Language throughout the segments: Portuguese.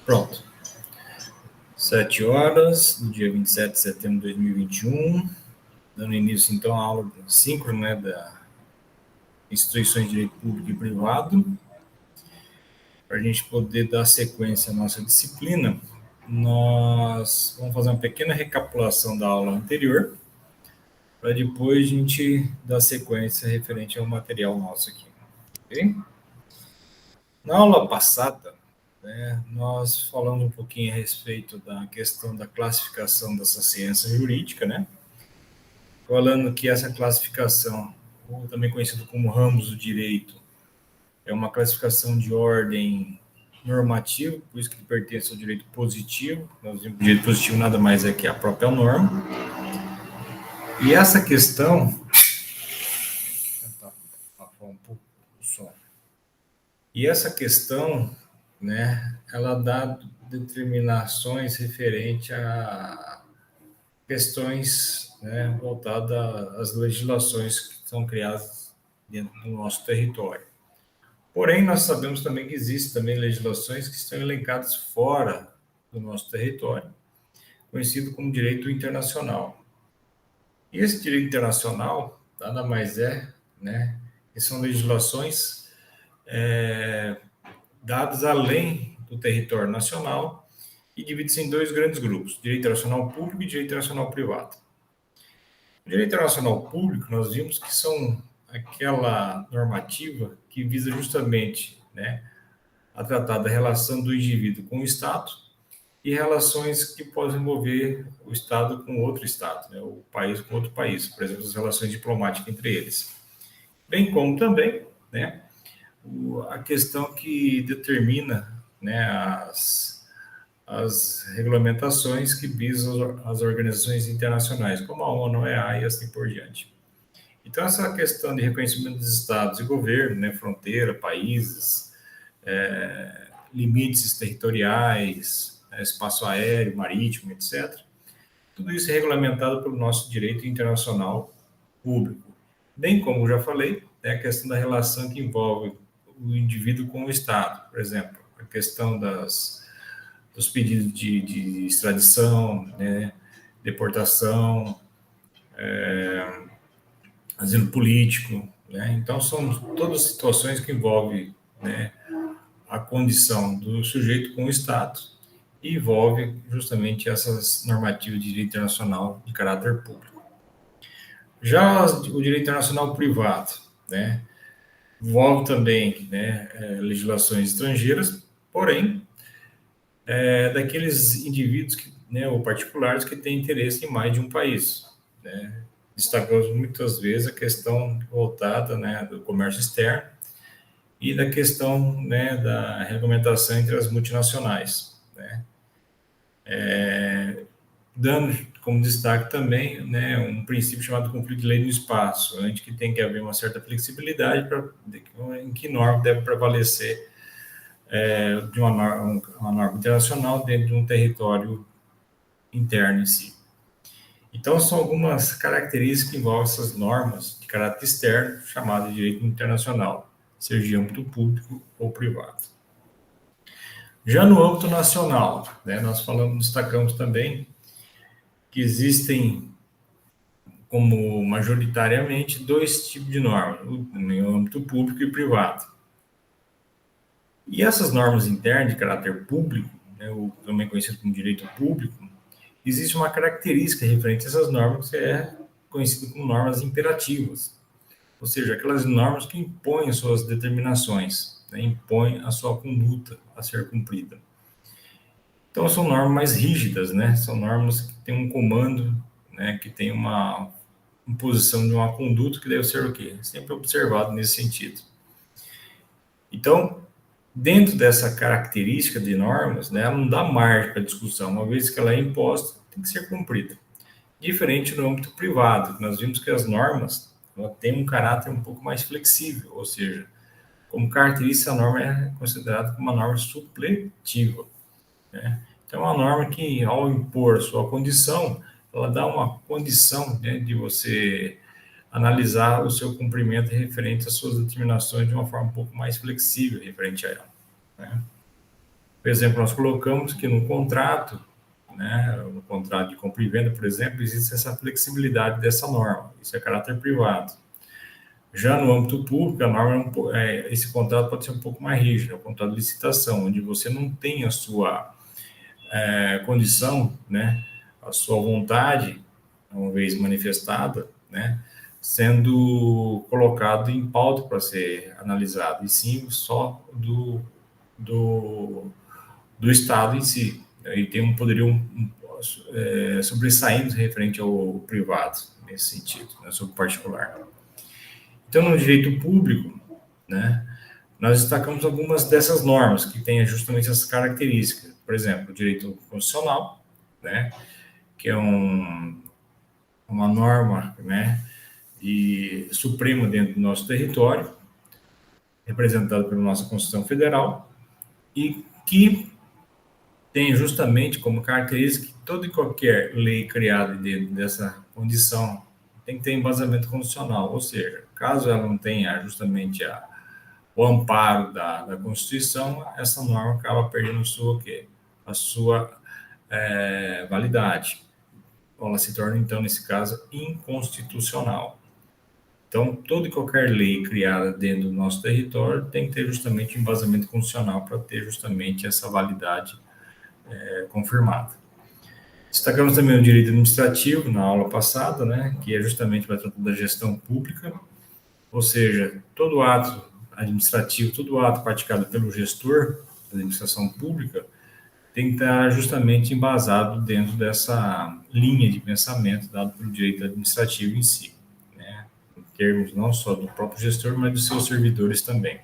Pronto. 7 horas, do dia 27 de setembro de 2021, dando início, então, à aula síncrona, né, da Instituições de Direito Público e Privado. Para a gente poder dar sequência à nossa disciplina, nós vamos fazer uma pequena recapitulação da aula anterior, para depois a gente dar sequência referente ao material nosso aqui. Ok? Na aula passada, nós falamos um pouquinho a respeito da questão da classificação dessa ciência jurídica, né? Falando que essa classificação, ou também conhecido como ramos do direito, é uma classificação de ordem normativa, por isso que ele pertence ao direito positivo. Nós dizemos que o direito positivo nada mais é que a própria norma. E essa questão... Vou tentar afastar um pouco o som. E essa questão, né, ela dá determinações referente a questões, né, voltadas às legislações que são criadas dentro do nosso território. Porém, nós sabemos também que existem também legislações que estão elencadas fora do nosso território, conhecido como direito internacional. E esse direito internacional nada mais é, né, que são legislações dadas além do território nacional e divide-se em dois grandes grupos, direito internacional público e direito internacional privado. O direito internacional público, nós vimos que são aquela normativa que visa justamente, né, a tratar da relação do indivíduo com o Estado e relações que podem envolver o Estado com outro Estado, né, o país com outro país, por exemplo, as relações diplomáticas entre eles. Bem como também, né, a questão que determina, né, as regulamentações que visam as organizações internacionais, como a ONU, a EA e assim por diante. Então, essa questão de reconhecimento dos estados e governo, né, fronteira, países, limites territoriais, espaço aéreo, marítimo, etc., tudo isso é regulamentado pelo nosso direito internacional público. Bem como já falei, é a questão da relação que envolve o indivíduo com o Estado, por exemplo, a questão dos pedidos de extradição, né, deportação, asilo político, né? Então são todas situações que envolvem, né, a condição do sujeito com o Estado e envolve justamente essas normativas de direito internacional de caráter público. Já o direito internacional privado, né, envolve também, né, legislações estrangeiras, porém daqueles indivíduos que, né, ou particulares que têm interesse em mais de um país, né? Destacamos muitas vezes a questão voltada, né, do comércio externo e da questão, né, da regulamentação entre as multinacionais, né? Dando como destaque também, né, um princípio chamado conflito de lei no espaço, onde que tem que haver uma certa flexibilidade em que norma deve prevalecer de uma norma internacional dentro de um território interno em si. Então, são algumas características que envolvem essas normas de caráter externo, chamado de direito internacional, seja de âmbito público ou privado. Já no âmbito nacional, né, nós destacamos também que existem, como majoritariamente, dois tipos de normas, no âmbito público e privado. E essas normas internas de caráter público, né, também conhecido como direito público, existe uma característica referente a essas normas que é conhecida como normas imperativas, ou seja, aquelas normas que impõem suas determinações, né, impõem a sua conduta a ser cumprida. Então, são normas mais rígidas, né? São normas que têm um comando, né, que tem uma imposição de uma conduta que deve ser o quê? Sempre observado nesse sentido. Então, dentro dessa característica de normas, né, ela não dá margem para discussão, uma vez que ela é imposta, tem que ser cumprida. Diferente no âmbito privado, nós vimos que as normas têm um caráter um pouco mais flexível, ou seja, como característica, a norma é considerada como uma norma supletiva, né? Então, é uma norma que, ao impor sua condição, ela dá uma condição, né, de você analisar o seu cumprimento referente às suas determinações de uma forma um pouco mais flexível referente a ela, né? Por exemplo, nós colocamos que no contrato, né, no contrato de compra e venda, por exemplo, existe essa flexibilidade dessa norma, isso é caráter privado. Já no âmbito público, a norma, esse contrato pode ser um pouco mais rígido, é o contrato de licitação, onde você não tem a sua condição, né, a sua vontade, uma vez manifestada, né, sendo colocado em pauta para ser analisado, e sim só do Estado em si. E tem um poderio sobressaindo referente ao privado, nesse sentido, né, sobre o particular. Então, no direito público, né, nós destacamos algumas dessas normas que têm justamente essas características. Por exemplo, o direito constitucional, né, que é uma norma, né, suprema dentro do nosso território, representada pela nossa Constituição Federal, e que tem justamente como característica que toda e qualquer lei criada dentro dessa condição tem que ter embasamento constitucional, ou seja, caso ela não tenha justamente o amparo da Constituição, essa norma acaba perdendo a sua validade. Ela se torna, então, nesse caso, inconstitucional. Então, toda e qualquer lei criada dentro do nosso território tem que ter justamente um embasamento constitucional para ter justamente essa validade confirmada. Destacamos também o direito administrativo na aula passada, né, que é justamente para tratar da gestão pública, ou seja, todo ato administrativo, todo ato praticado pelo gestor da administração pública tem que estar justamente embasado dentro dessa linha de pensamento dado pelo direito administrativo em si, né, em termos não só do próprio gestor, mas dos seus servidores também.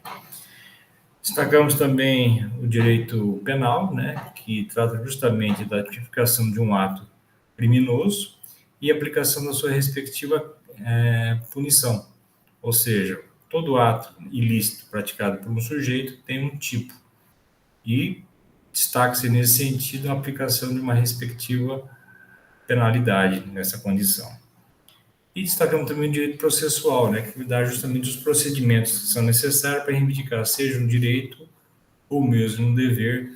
Destacamos também o direito penal, né, que trata justamente da tipificação de um ato criminoso e aplicação da sua respectiva punição. Ou seja, todo ato ilícito praticado por um sujeito tem um tipo. E destaca-se nesse sentido a aplicação de uma respectiva penalidade nessa condição. E destacamos também o direito processual, né, que dá justamente os procedimentos que são necessários para reivindicar seja um direito ou mesmo um dever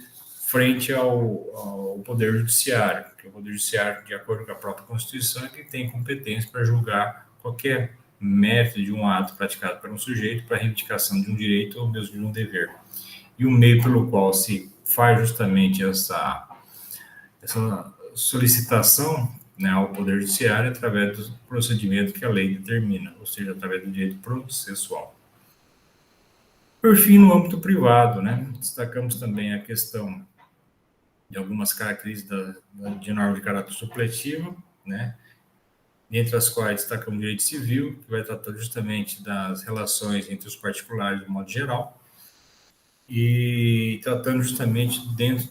frente ao Poder Judiciário, porque o Poder Judiciário, de acordo com a própria Constituição, é que tem competência para julgar qualquer mérito de um ato praticado por um sujeito para reivindicação de um direito ou mesmo de um dever. E o meio pelo qual se faz justamente essa solicitação, né, ao Poder Judiciário através do procedimento que a lei determina, ou seja, através do direito processual. Por fim, no âmbito privado, né, destacamos também a questão de algumas características de norma de caráter supletivo, né, entre as quais destacamos o direito civil, que vai tratar justamente das relações entre os particulares de modo geral, e tratando justamente dentro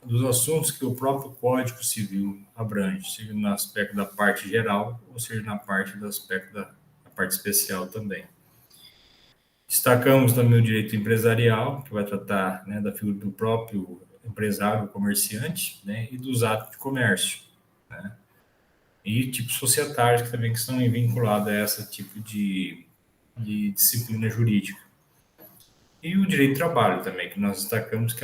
dos assuntos que o próprio Código Civil abrange, seja no aspecto da parte geral, ou seja na parte do aspecto da parte especial também. Destacamos também o direito empresarial, que vai tratar, né, da figura do próprio empresário, comerciante, né, e dos atos de comércio, né, e tipos societários que também estão vinculados a esse tipo de disciplina jurídica. E o direito do trabalho também, que nós destacamos que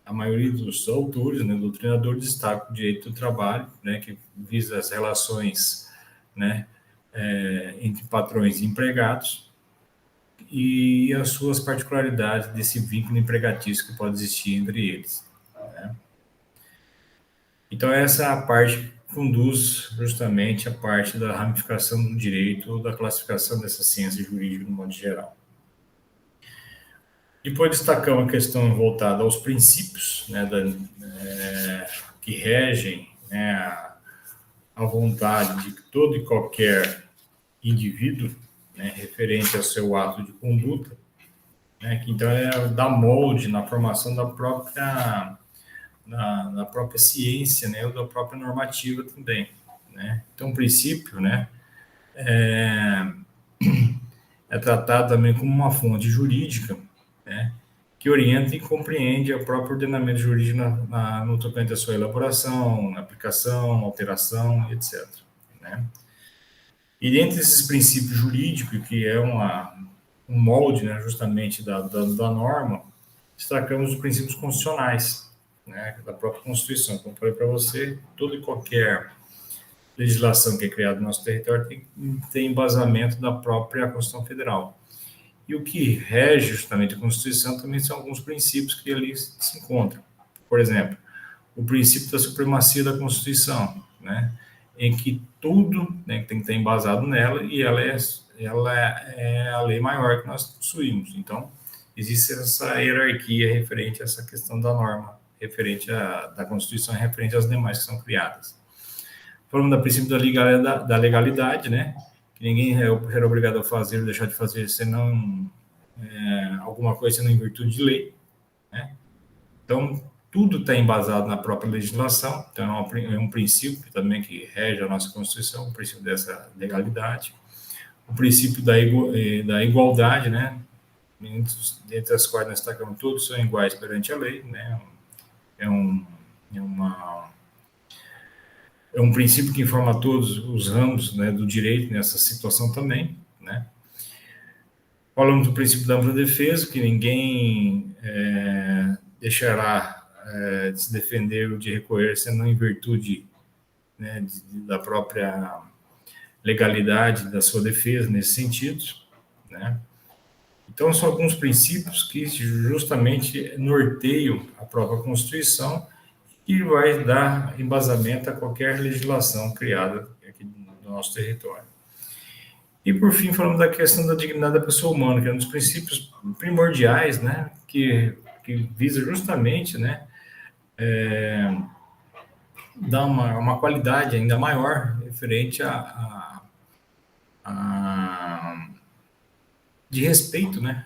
a maioria dos autores, né, doutrinadores, destaca o direito do trabalho, né, que visa as relações, né, entre patrões e empregados, e as suas particularidades desse vínculo empregatício que pode existir entre eles, né? Então, essa parte conduz justamente a parte da ramificação do direito ou da classificação dessa ciência jurídica no modo geral. Depois destacamos a questão voltada aos princípios, né, que regem, né, a vontade de todo e qualquer indivíduo, né, referente ao seu ato de conduta, né, que então dá molde na formação da própria ciência, né, ou da própria normativa também, né. Então, o princípio, né, é tratado também como uma fonte jurídica, né, que orienta e compreende o próprio ordenamento jurídico no tocante à sua elaboração, aplicação, alteração, etc., né. E dentre esses princípios jurídicos, que é um molde, né, justamente da norma, destacamos os princípios constitucionais, né, da própria Constituição. Como eu falei para você, toda e qualquer legislação que é criada no nosso território tem embasamento da própria Constituição Federal. E o que rege justamente a Constituição também são alguns princípios que ali se encontram. Por exemplo, o princípio da supremacia da Constituição, né, em que tudo, né, tem que estar embasado nela e ela é a lei maior que nós possuímos. Então, existe essa hierarquia referente a essa questão da norma, referente da Constituição, referente às demais que são criadas. Falando do princípio da legalidade, né, que ninguém era obrigado a fazer ou deixar de fazer senão alguma coisa sendo em virtude de lei, né? Então, tudo está embasado na própria legislação, então é um princípio também que rege a nossa Constituição, o princípio dessa legalidade, o princípio da igualdade, né, entre as quais nós destacamos, todos são iguais perante a lei, né, é um princípio que informa todos os ramos, né, do direito nessa situação também, né. Falamos do princípio da ampla defesa, que ninguém deixará de se defender ou de recorrer, senão em virtude, né, da própria legalidade da sua defesa nesse sentido, né. Então, são alguns princípios que justamente norteiam a própria Constituição e vai dar embasamento a qualquer legislação criada aqui no nosso território. E, por fim, falamos da questão da dignidade da pessoa humana, que é um dos princípios primordiais, né, que visa justamente, né, dar uma qualidade ainda maior referente de respeito, né,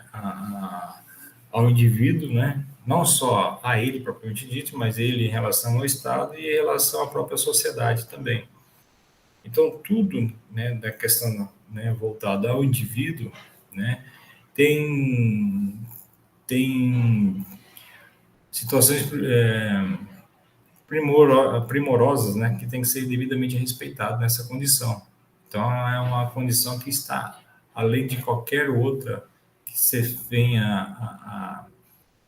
ao indivíduo, né, não só a ele propriamente dito, mas ele em relação ao Estado e em relação à própria sociedade também. Então, tudo, né, da questão, né, voltada ao indivíduo, né, tem situações primorosas, né, que tem que ser devidamente respeitado nessa condição. Então, é uma condição que está além de qualquer outra que se venha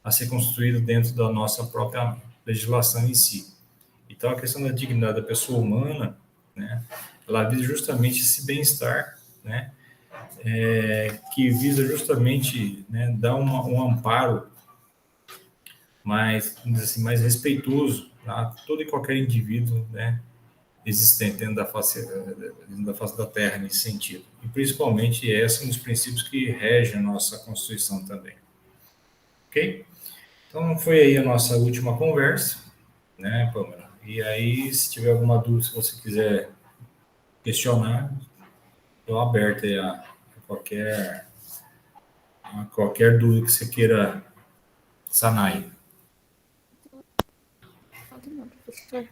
a ser construída dentro da nossa própria legislação em si. Então, a questão da dignidade da pessoa humana, né, ela visa justamente esse bem-estar, né, que visa justamente, né, dar um amparo mais, vamos dizer assim, mais respeitoso a todo e qualquer indivíduo, né, existente dentro da face da Terra nesse sentido. E principalmente esse é um dos princípios que regem a nossa Constituição também. Ok? Então foi aí a nossa última conversa, né, Pamela? E aí, se tiver alguma dúvida, se você quiser questionar, estou aberto aí a qualquer dúvida que você queira sanar aí. Não, professor.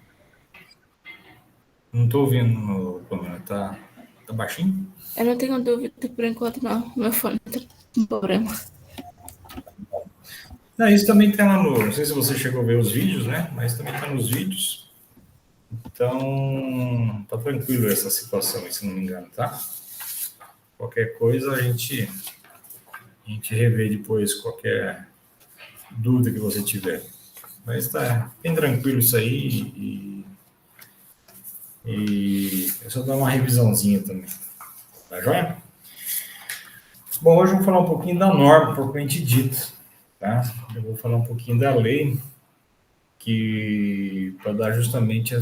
Não estou ouvindo, Pamela. Tá baixinho? Eu não tenho dúvida por enquanto, não. Meu fone tá com problema. Isso também tem lá no... Não sei se você chegou a ver os vídeos, né? Mas também está nos vídeos. Então, tá tranquilo essa situação aí, se não me engano, tá? Qualquer coisa a gente revê depois, qualquer dúvida que você tiver. Mas tá bem tranquilo isso aí e é só dar uma revisãozinha também. Tá joia? Bom, hoje eu vou falar um pouquinho da norma propriamente dita, tá? Eu vou falar um pouquinho da lei para dar justamente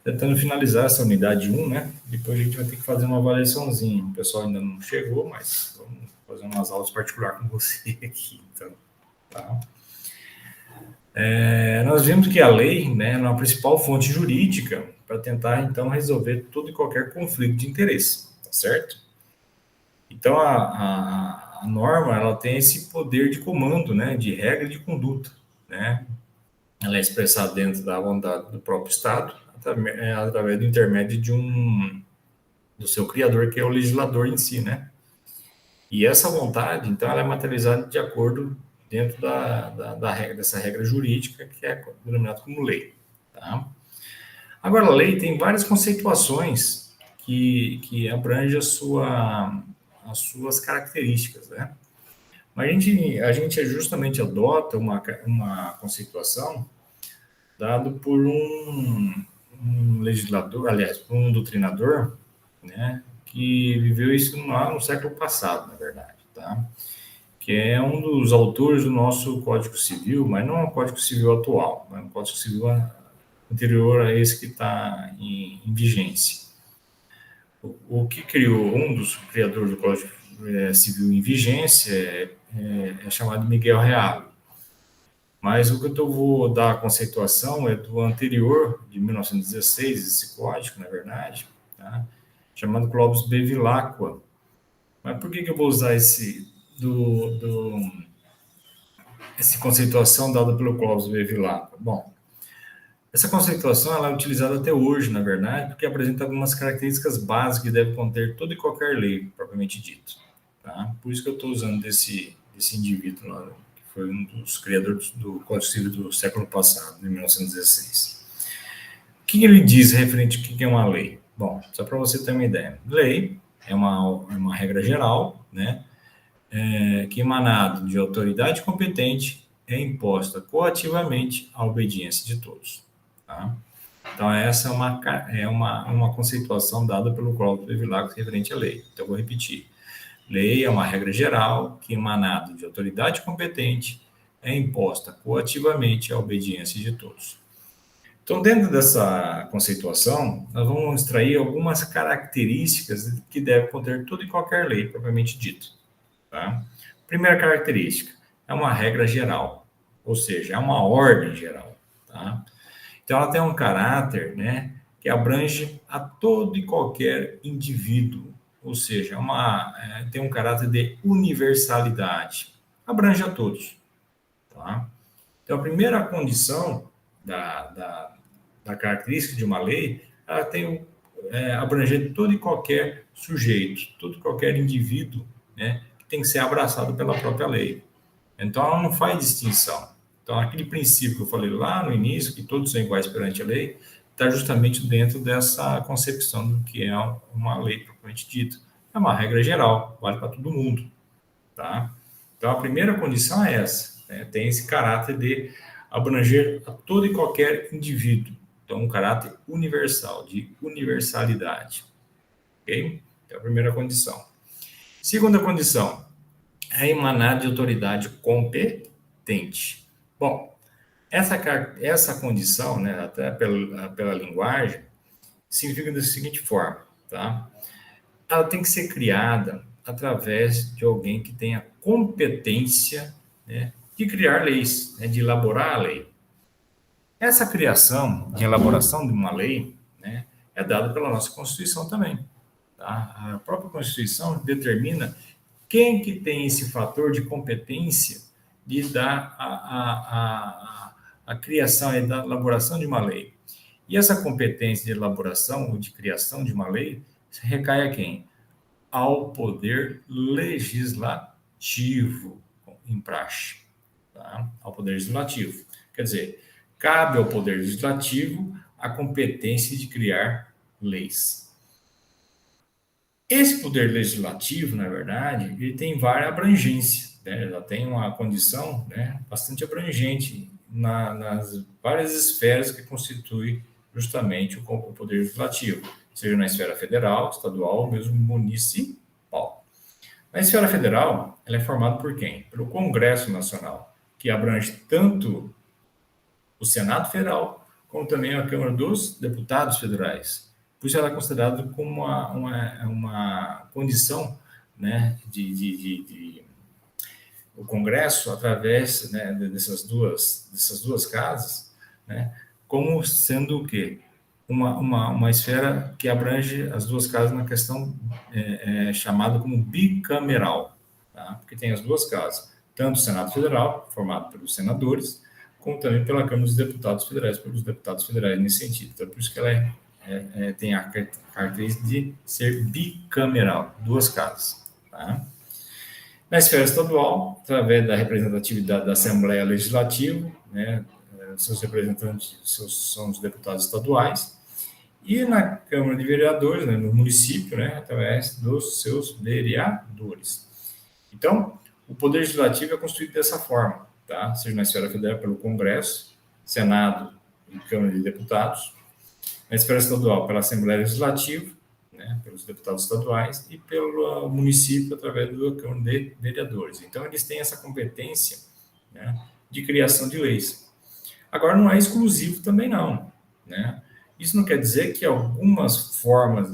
tentando finalizar essa unidade 1, né? Depois a gente vai ter que fazer uma avaliaçãozinha. O pessoal ainda não chegou, mas vamos fazer umas aulas particulares com você aqui, então, tá? Nós vimos que a lei, né, é uma principal fonte jurídica para tentar, então, resolver todo e qualquer conflito de interesse, tá certo? Então, a norma, ela tem esse poder de comando, né, de regra e de conduta, né? Ela é expressada dentro da vontade do próprio Estado, através do intermédio do seu criador, que é o legislador em si, né? E essa vontade, então, ela é materializada de acordo dentro dessa regra jurídica, que é denominada como lei, tá? Agora, a lei tem várias conceituações que abrangem as suas características, né? Mas a gente justamente adota uma conceituação dado por um legislador, aliás, por um doutrinador, né, que viveu isso lá no século passado, na verdade, tá? Que é um dos autores do nosso Código Civil, mas não é o Código Civil atual, mas é um Código Civil anterior a esse que está em vigência. O que criou, um dos criadores do Código Civil em vigência é chamado Miguel Reale. Mas o que eu vou dar a conceituação é do anterior, de 1916, esse código, na verdade, tá? Chamado Clóvis Bevilacqua. Mas por que eu vou usar essa conceituação dada pelo Clóvis Bevilacqua? Bom, essa conceituação ela é utilizada até hoje, na verdade, porque apresenta algumas características básicas que deve conter toda e qualquer lei, propriamente dito. Tá? Por isso que eu estou usando desse indivíduo lá, que foi um dos criadores do Código Civil do século passado, de 1916. O que ele diz referente ao que é uma lei? Bom, só para você ter uma ideia. Lei é uma regra geral, né, que emanado de autoridade competente é imposta coativamente à obediência de todos. Tá? Então, essa é uma conceituação dada pelo Clóvis Bevilacqua referente à lei. Então, eu vou repetir. Lei é uma regra geral que, emanado de autoridade competente, é imposta coativamente à obediência de todos. Então, dentro dessa conceituação, nós vamos extrair algumas características que devem conter toda e qualquer lei, propriamente dito. Tá? Primeira característica, é uma regra geral, ou seja, é uma ordem geral. Tá? Então, ela tem um caráter, né, que abrange a todo e qualquer indivíduo, ou seja, tem um caráter de universalidade, abrange a todos. Tá? Então, a primeira condição da característica de uma lei, ela tem abranger todo e qualquer sujeito, todo e qualquer indivíduo, né, que tem que ser abraçado pela própria lei. Então, ela não faz distinção. Então, aquele princípio que eu falei lá no início, que todos são iguais perante a lei, está justamente dentro dessa concepção do que é uma lei propriamente dita. É uma regra geral, vale para todo mundo. Tá? Então, a primeira condição é essa, né? Tem esse caráter de abranger a todo e qualquer indivíduo. Então, um caráter universal, de universalidade. Ok? Então, a primeira condição. Segunda condição, é emanar de autoridade competente. Bom, essa condição, né, até pela linguagem, significa da seguinte forma, tá? Ela tem que ser criada através de alguém que tenha competência, né, de criar leis, né, de elaborar a lei. Essa criação, de elaboração de uma lei, né, é dada pela nossa Constituição também. Tá? A própria Constituição determina quem que tem esse fator de competência de dar a criação e da elaboração de uma lei. E essa competência de elaboração ou de criação de uma lei recai a quem? Ao poder legislativo, em praxe. Tá? Ao poder legislativo. Quer dizer, cabe ao poder legislativo a competência de criar leis. Esse poder legislativo, na verdade, ele tem várias abrangências, né? Ela tem uma condição, né, bastante abrangente nas várias esferas que constituem justamente o poder legislativo, seja na esfera federal, estadual ou mesmo municipal. Na esfera federal, ela é formada por quem? Pelo Congresso Nacional, que abrange tanto o Senado Federal, como também a Câmara dos Deputados Federais. Por isso ela é considerada como uma condição, né, o Congresso, através, né, dessas duas casas, né, como sendo o quê? Uma esfera que abrange as duas casas na questão chamada como bicameral, tá? Porque tem as duas casas, tanto o Senado Federal, formado pelos senadores, como também pela Câmara dos Deputados Federais, pelos deputados federais nesse sentido. Então, por isso que ela tem a característica de ser bicameral, duas casas. Tá? Na esfera estadual, através da representatividade da Assembleia Legislativa, né, seus representantes são os deputados estaduais, e na Câmara de Vereadores, né, no município, né, através dos seus vereadores. Então, o Poder Legislativo é constituído dessa forma, tá? Seja na esfera federal pelo Congresso, Senado e Câmara de Deputados, na esfera estadual pela Assembleia Legislativa, né, pelos deputados estaduais, e pelo município através da Câmara de Vereadores. Então, eles têm essa competência, né, de criação de leis. Agora, não é exclusivo também, não, né? Isso não quer dizer que algumas formas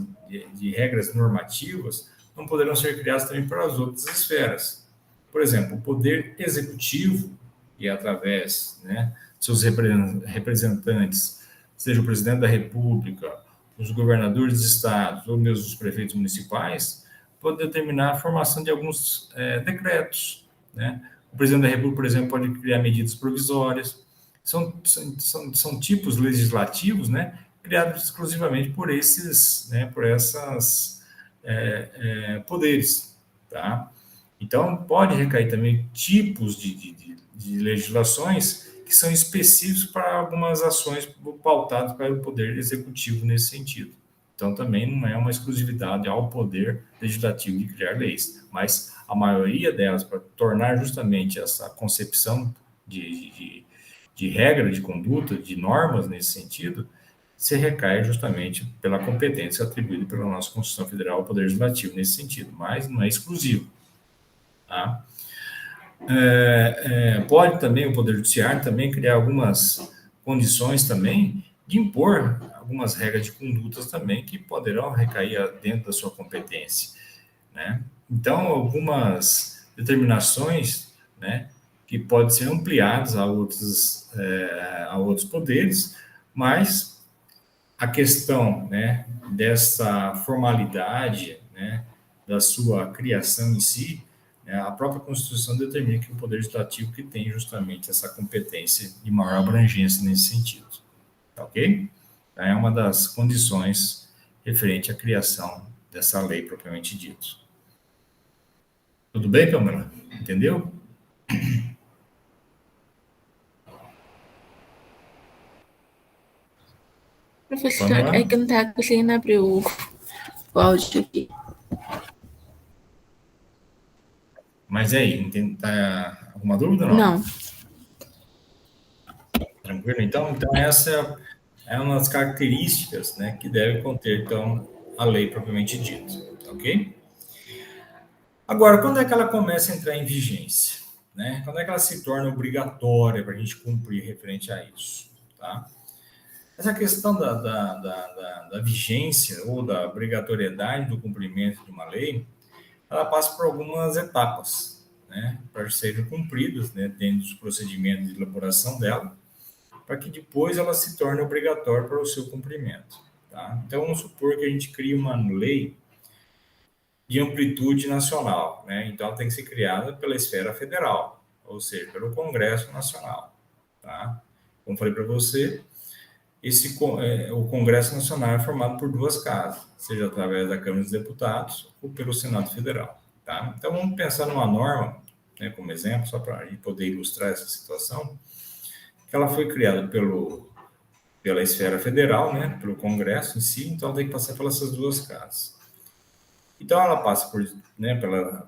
de regras normativas não poderão ser criadas também para as outras esferas. Por exemplo, o Poder Executivo, e através, né, de seus representantes, seja o presidente da República, os governadores de estados ou mesmo os prefeitos municipais, pode determinar a formação de alguns decretos, né? O presidente da República, por exemplo, pode criar medidas provisórias. São tipos legislativos, né, criados exclusivamente por esses, né, por essas poderes, tá? Então, pode recair também tipos de legislações que são específicos para algumas ações pautadas para o poder executivo nesse sentido. Então, também não é uma exclusividade ao poder legislativo de criar leis, mas a maioria delas, para tornar justamente essa concepção de regra de conduta, de normas nesse sentido, se recai justamente pela competência atribuída pela nossa Constituição Federal ao Poder Legislativo nesse sentido, mas não é exclusivo. Tá? Pode também o Poder Judiciário também criar algumas condições também de impor algumas regras de condutas também que poderão recair dentro da sua competência, né? Então, algumas determinações, né, que podem ser ampliadas a outros poderes, mas a questão, né, dessa formalidade, né, da sua criação em si, né, a própria Constituição determina que o Poder Legislativo que tem justamente essa competência de maior abrangência nesse sentido, tá ok? Então, é uma das condições referente à criação dessa lei propriamente dita. Tudo bem, Pamela? Entendeu? Professor, é que não tá conseguindo abrir o áudio aqui. Mas aí, tá alguma dúvida ou não? Não. Tranquilo? Então essa é uma das características, né, que deve conter, então, a lei propriamente dita, ok? Agora, quando é que ela começa a entrar em vigência? Né? Quando é que ela se torna obrigatória para a gente cumprir referente a isso? Tá? Essa questão da vigência ou da obrigatoriedade do cumprimento de uma lei, ela passa por algumas etapas, né, para serem cumpridas, né, dentro dos procedimentos de elaboração dela, para que depois ela se torne obrigatória para o seu cumprimento. Tá? Então, vamos supor que a gente cria uma lei de amplitude nacional, né? Então, ela tem que ser criada pela esfera federal, ou seja, pelo Congresso Nacional. Tá? Como falei para você, o Congresso Nacional é formado por duas casas, seja através da Câmara dos Deputados ou pelo Senado Federal. Tá? Então, vamos pensar numa norma, né, como exemplo, só para a gente poder ilustrar essa situação, que ela foi criada pela esfera federal, né, pelo Congresso em si, então ela tem que passar pelas duas casas. Então, ela passa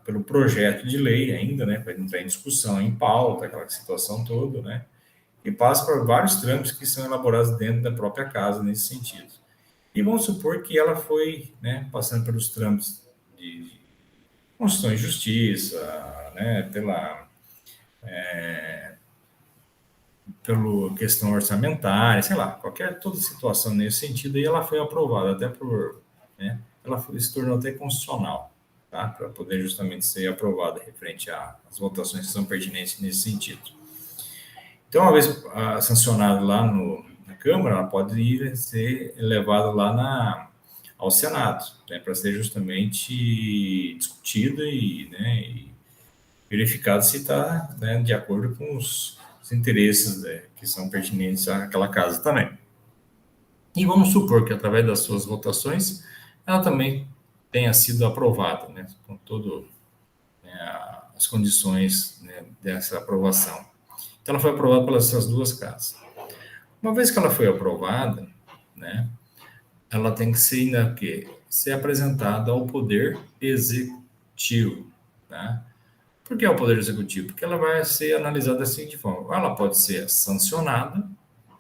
pelo projeto de lei ainda, né, para entrar em discussão, em pauta, aquela situação toda, né, e passa por vários trâmites que são elaborados dentro da própria casa nesse sentido. E vamos supor que ela foi, né, passando pelos trâmites de Constituição e Justiça, né, pela questão orçamentária, sei lá, toda situação nesse sentido, e ela foi aprovada até né, se tornou até constitucional, tá, para poder justamente ser aprovada referente às votações que são pertinentes nesse sentido. Então, uma vez sancionada lá na Câmara, ela pode ser levada lá ao Senado, né, para ser justamente discutida e verificado se está, né, de acordo com os interesses, né, que são pertinentes àquela casa também. E vamos supor que, através das suas votações, ela também tenha sido aprovada, né, com todas, né, as condições, né, dessa aprovação. Então, ela foi aprovada pelas essas duas casas. Uma vez que ela foi aprovada, né, ela tem que ser apresentada ao Poder Executivo, tá? Por que é o Poder Executivo? Porque ela vai ser analisada da seguinte forma: ela pode ser sancionada,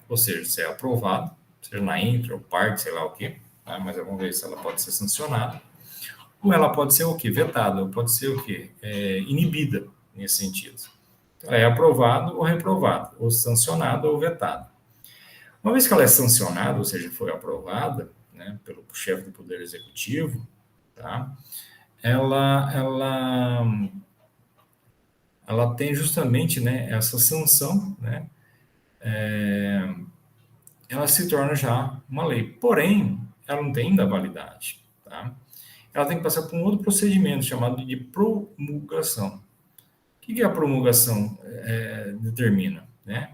ou seja, ser aprovada, seja na intra ou parte, sei lá o quê, né? Mas vamos ver se ela pode ser sancionada, ou ela pode ser o quê? Vetada, ou pode ser o quê? Inibida, nesse sentido. Então, ela é aprovada ou reprovada, ou sancionada ou vetada. Uma vez que ela é sancionada, ou seja, foi aprovada, né, pelo chefe do Poder Executivo, tá? ela tem justamente, né, essa sanção, né, ela se torna já uma lei. Porém, ela não tem ainda validade. Tá? Ela tem que passar por um outro procedimento chamado de promulgação. O que a promulgação determina? Né?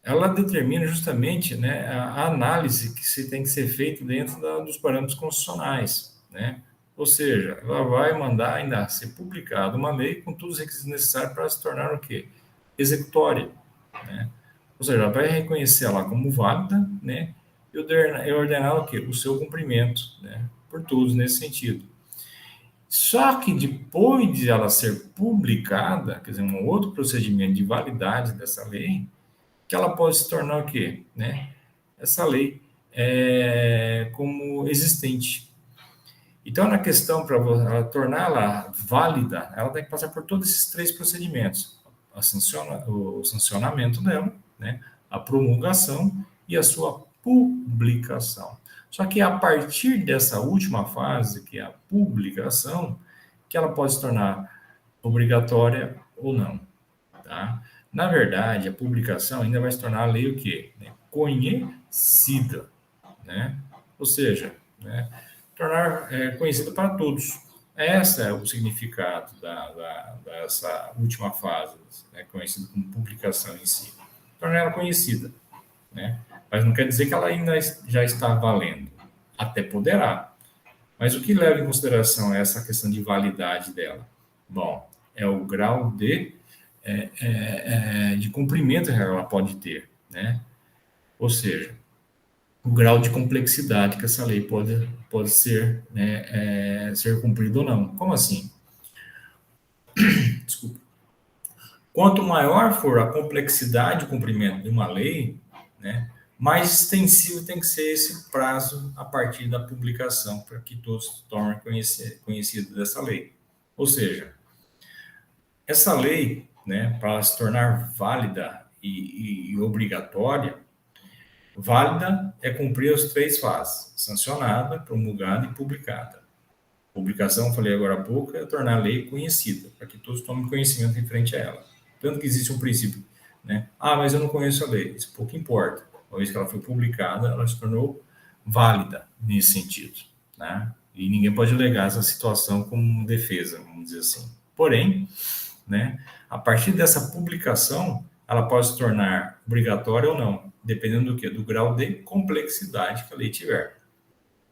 Ela determina justamente, né, a análise que se tem que ser feita dentro dos parâmetros constitucionais. Né? Ou seja, ela vai mandar ainda ser publicada uma lei com todos os requisitos necessários para se tornar o quê? Executória. Né? Ou seja, ela vai reconhecer ela como válida, né? E ordenar o quê? O seu cumprimento, né? Por todos nesse sentido. Só que depois de ela ser publicada, quer dizer, um outro procedimento de validade dessa lei, que ela pode se tornar o quê? Né? Essa lei como existente. Então, na questão para torná-la válida, ela tem que passar por todos esses 3 procedimentos: o sancionamento dela, né, a promulgação e a sua publicação. Só que a partir dessa última fase, que é a publicação, que ela pode se tornar obrigatória ou não. Tá? Na verdade, a publicação ainda vai se tornar a lei o quê? Conhecida. Né? Ou seja, né, tornar conhecida para todos. Esse é o significado dessa última fase, né, conhecida como publicação em si. Tornar ela conhecida. Né? Mas não quer dizer que ela ainda já está valendo. Até poderá. Mas o que leva em consideração essa questão de validade dela? Bom, é o grau de cumprimento que ela pode ter. Né? Ou seja, o grau de complexidade que essa lei pode ser, né, ser cumprida ou não. Como assim? Desculpa. Quanto maior for a complexidade de cumprimento de uma lei, né, mais extensivo tem que ser esse prazo a partir da publicação, para que todos tornem conhecido dessa lei. Ou seja, essa lei, né, para se tornar válida e obrigatória, válida é cumprir as 3 fases: sancionada, promulgada e publicada. Publicação, falei agora há pouco, é tornar a lei conhecida, para que todos tomem conhecimento em frente a ela. Tanto que existe um princípio, né? Mas eu não conheço a lei. Isso pouco importa. Uma vez que ela foi publicada, ela se tornou válida nesse sentido, né? E ninguém pode alegar essa situação como defesa, vamos dizer assim. Porém, né, a partir dessa publicação, ela pode se tornar obrigatória ou não, dependendo do quê? Do grau de complexidade que a lei tiver.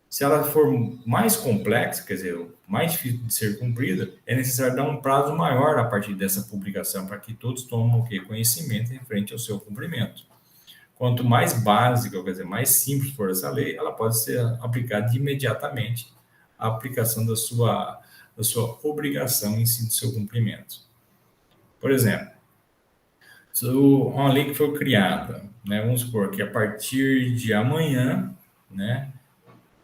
Se ela for mais complexa, quer dizer, mais difícil de ser cumprida, é necessário dar um prazo maior a partir dessa publicação, para que todos tomem o quê? Conhecimento em frente ao seu cumprimento. Quanto mais básica, quer dizer, mais simples for essa lei, ela pode ser aplicada imediatamente a aplicação da sua obrigação em si, do seu cumprimento. Por exemplo, uma lei que foi criada, né, vamos supor que a partir de amanhã, né,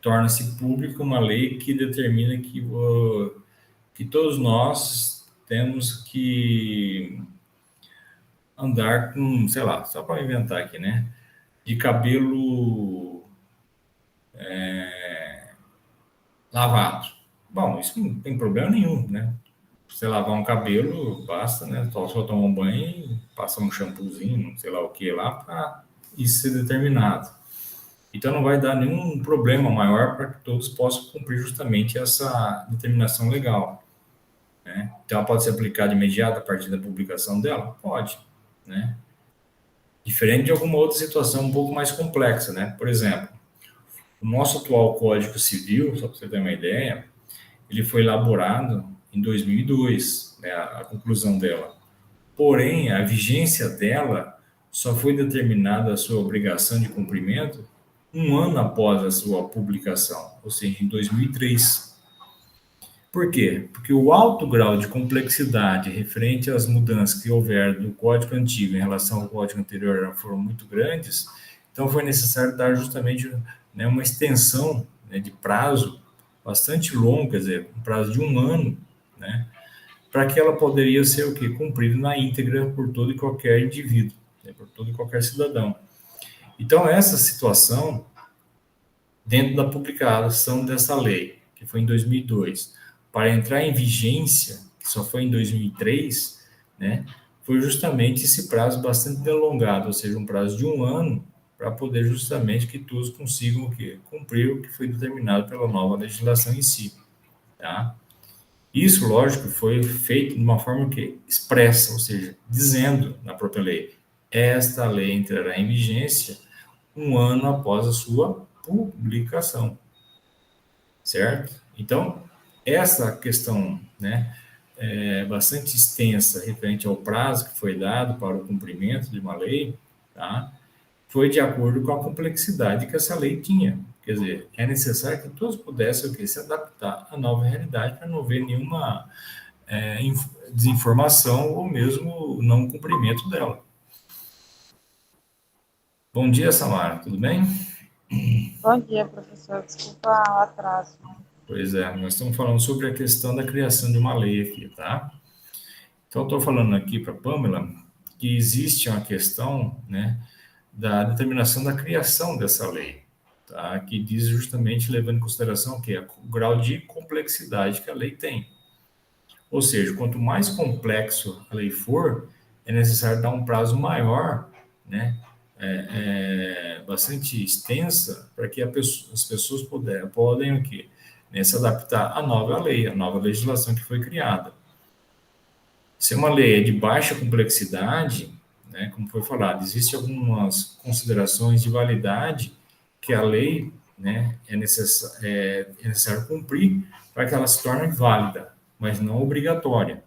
torna-se pública uma lei que determina que todos nós temos que andar com, sei lá, só para inventar aqui, né, de cabelo lavado. Bom, isso não tem problema nenhum, né? Você lavar um cabelo, basta, né? Só tomar um banho e passar um shampoozinho, sei lá o que lá, para isso ser determinado. Então, não vai dar nenhum problema maior para que todos possam cumprir justamente essa determinação legal. Né? Então, ela pode ser aplicada de imediato a partir da publicação dela? Pode. Né? Diferente de alguma outra situação um pouco mais complexa. Né? Por exemplo, o nosso atual Código Civil, só para você ter uma ideia, ele foi elaborado em 2002, né, a conclusão dela. Porém, a vigência dela só foi determinada a sua obrigação de cumprimento um ano após a sua publicação, ou seja, em 2003. Por quê? Porque o alto grau de complexidade referente às mudanças que houver do código antigo em relação ao código anterior foram muito grandes, então foi necessário dar justamente, né, uma extensão, né, de prazo bastante longo, quer dizer, um prazo de 1 ano, né, para que ela poderia ser o quê? Cumprida na íntegra por todo e qualquer indivíduo, né, por todo e qualquer cidadão. Então, essa situação, dentro da publicação dessa lei, que foi em 2002, para entrar em vigência, que só foi em 2003, né, foi justamente esse prazo bastante delongado, ou seja, um prazo de 1 ano, para poder justamente que todos consigam o quê? Cumprir o que foi determinado pela nova legislação em si. Tá? Isso, lógico, foi feito de uma forma que expressa, ou seja, dizendo na própria lei, esta lei entrará em vigência 1 ano após a sua publicação, certo? Então, essa questão, né, é bastante extensa referente ao prazo que foi dado para o cumprimento de uma lei, tá? Foi de acordo com a complexidade que essa lei tinha. Quer dizer, é necessário que todos pudessem o quê? Se adaptar à nova realidade para não haver nenhuma desinformação ou mesmo não cumprimento dela. Bom dia, Samara, tudo bem? Bom dia, professor. Desculpa o atraso. Pois é, nós estamos falando sobre a questão da criação de uma lei aqui, tá? Então, eu estou falando aqui para a Pamela que existe uma questão, né, da determinação da criação dessa lei, tá? Que diz justamente, levando em consideração o quê? O grau de complexidade que a lei tem. Ou seja, quanto mais complexo a lei for, é necessário dar um prazo maior, né, bastante extensa, para que as pessoas podem o quê? Né, se adaptar à nova lei, à nova legislação que foi criada. Se uma lei é de baixa complexidade, né, como foi falado, existem algumas considerações de validade que a lei, né, é necessário cumprir para que ela se torne válida, mas não obrigatória.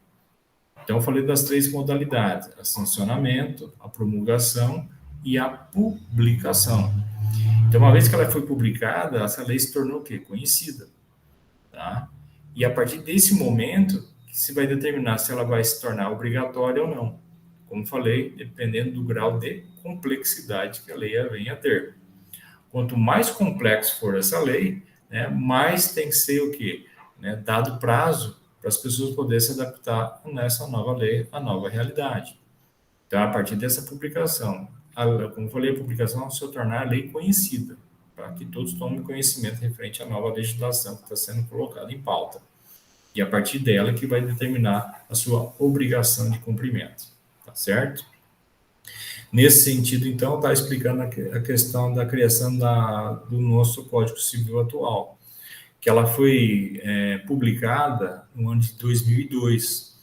Então, eu falei das 3 modalidades: a sancionamento, a promulgação e a publicação. Então, uma vez que ela foi publicada, essa lei se tornou o quê? Conhecida. Tá? E a partir desse momento, que se vai determinar se ela vai se tornar obrigatória ou não. Como falei, dependendo do grau de complexidade que a lei venha a ter. Quanto mais complexo for essa lei, né, mais tem que ser o quê? Né, dado prazo para as pessoas poderem se adaptar nessa nova lei, à nova realidade. Então, a partir dessa publicação, como falei, a publicação vai se tornar a lei conhecida, para que todos tomem conhecimento referente à nova legislação que está sendo colocada em pauta. E a partir dela que vai determinar a sua obrigação de cumprimento. Tá certo? Nesse sentido, então, está explicando a questão da criação do nosso Código Civil atual, que ela foi publicada no ano de 2002.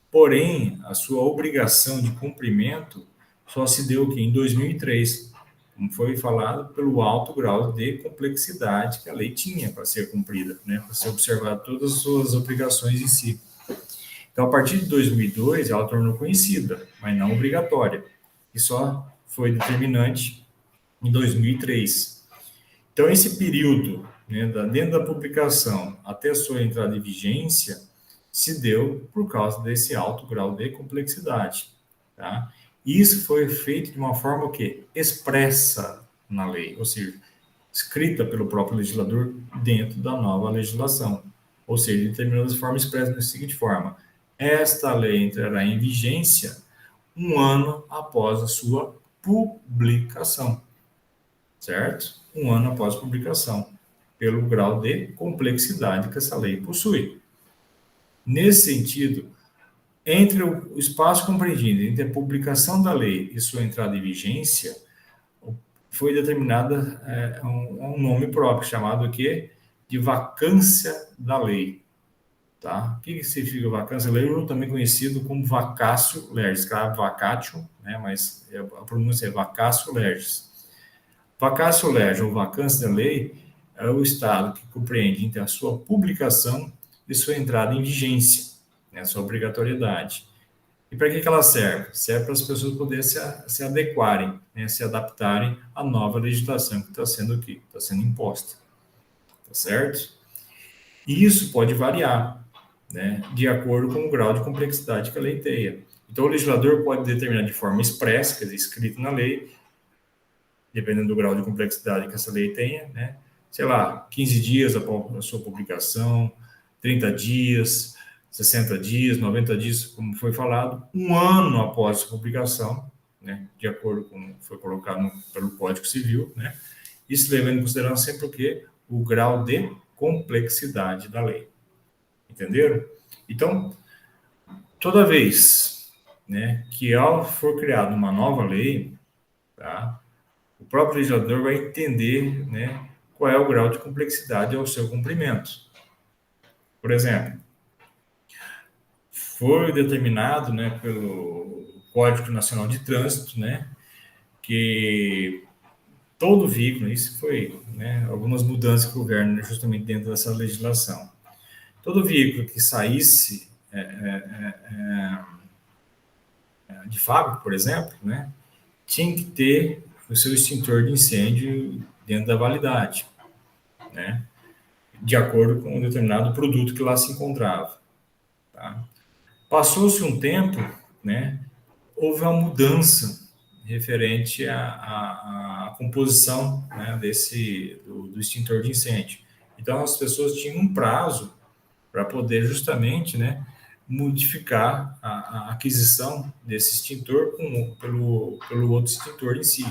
Porém, a sua obrigação de cumprimento só se deu aqui em 2003, como foi falado, pelo alto grau de complexidade que a lei tinha para ser cumprida, né, para ser observado todas as suas obrigações em si. Então, a partir de 2002, ela tornou conhecida, mas não obrigatória, e só foi determinante em 2003. Então, esse período, né, dentro da publicação até a sua entrada em vigência, se deu por causa desse alto grau de complexidade. Tá? E isso foi feito de uma forma o quê? Expressa na lei, ou seja, escrita pelo próprio legislador dentro da nova legislação. Ou seja, determinada de forma expressa da seguinte forma: esta lei entrará em vigência 1 ano após a sua publicação, certo? 1 ano após a publicação, pelo grau de complexidade que essa lei possui. Nesse sentido, entre o espaço compreendido entre a publicação da lei e sua entrada em vigência, foi determinada um nome próprio, chamado o quê? De vacância da lei. Tá? O que significa vacância da lei? Também conhecido como vacatio legis, vacatio, né? Mas a pronúncia é vacatio legis. Vacatio legis, ou vacância da lei, é o estado que compreende entre a sua publicação e sua entrada em vigência, né? Sua obrigatoriedade. E para que ela serve? Serve para as pessoas poderem se adequarem, né? Se adaptarem à nova legislação que está sendo aqui, está sendo imposta. Tá certo? E isso pode variar. né, de acordo com o grau de complexidade que a lei tenha. Então, o legislador pode determinar de forma expressa, quer dizer, escrito na lei, dependendo do grau de complexidade que essa lei tenha, né, sei lá, 15 dias após a sua publicação, 30 dias, 60 dias, 90 dias, como foi falado, um ano após a publicação, né, de acordo com o que foi colocado pelo Código Civil, né, isso levando em consideração sempre o quê? O grau de complexidade da lei. Entenderam? Então, toda vez, né, que for criada uma nova lei, tá, o próprio legislador vai entender, né, qual é o grau de complexidade ao seu cumprimento. Por exemplo, foi determinado, né, pelo Código Nacional de Trânsito, né, que todo veículo, isso foi, né, algumas mudanças que houveram justamente dentro dessa legislação. Todo veículo que saísse de fábrica, por exemplo, né, tinha que ter o seu extintor de incêndio dentro da validade, né, de acordo com um determinado produto que lá se encontrava. Tá? Passou-se um tempo, né, houve uma mudança referente à composição, né, do extintor de incêndio. Então, as pessoas tinham um prazo para poder justamente, né, modificar a aquisição desse extintor pelo outro extintor em si.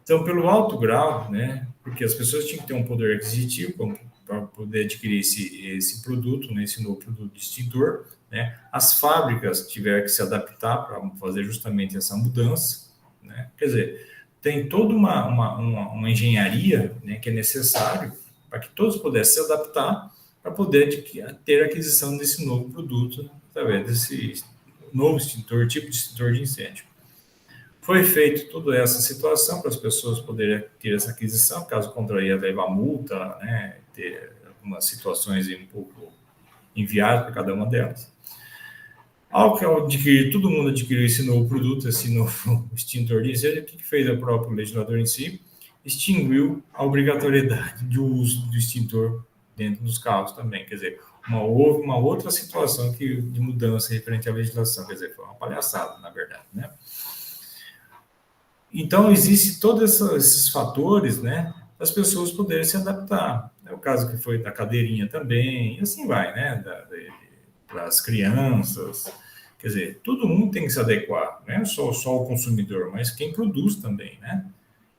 Então, pelo alto grau, né, porque as pessoas tinham que ter um poder aquisitivo para poder adquirir esse produto, né, esse novo produto de extintor, né, as fábricas tiveram que se adaptar para fazer justamente essa mudança, né, quer dizer, tem toda uma engenharia, né, que é necessário para que todos pudessem se adaptar para poder ter a aquisição desse novo produto através desse novo extintor, tipo de extintor de incêndio. Foi feita toda essa situação para as pessoas poderem ter essa aquisição, caso contrário, ia levar multa, né, ter algumas situações um pouco inviáveis para cada uma delas. Ao que adquirir, todo mundo adquiriu esse novo produto, esse novo extintor de incêndio, o que fez o próprio legislador em si? Extinguiu a obrigatoriedade de uso do extintor dentro dos carros também. Quer dizer, houve uma outra situação de mudança referente à legislação. Quer dizer, foi uma palhaçada, na verdade, né? Então, existe todos esses fatores, né, para as pessoas poderem se adaptar. É o caso que foi da cadeirinha também, e assim vai, né, para as crianças. Quer dizer, todo mundo tem que se adequar, não é só o consumidor, mas quem produz também, né?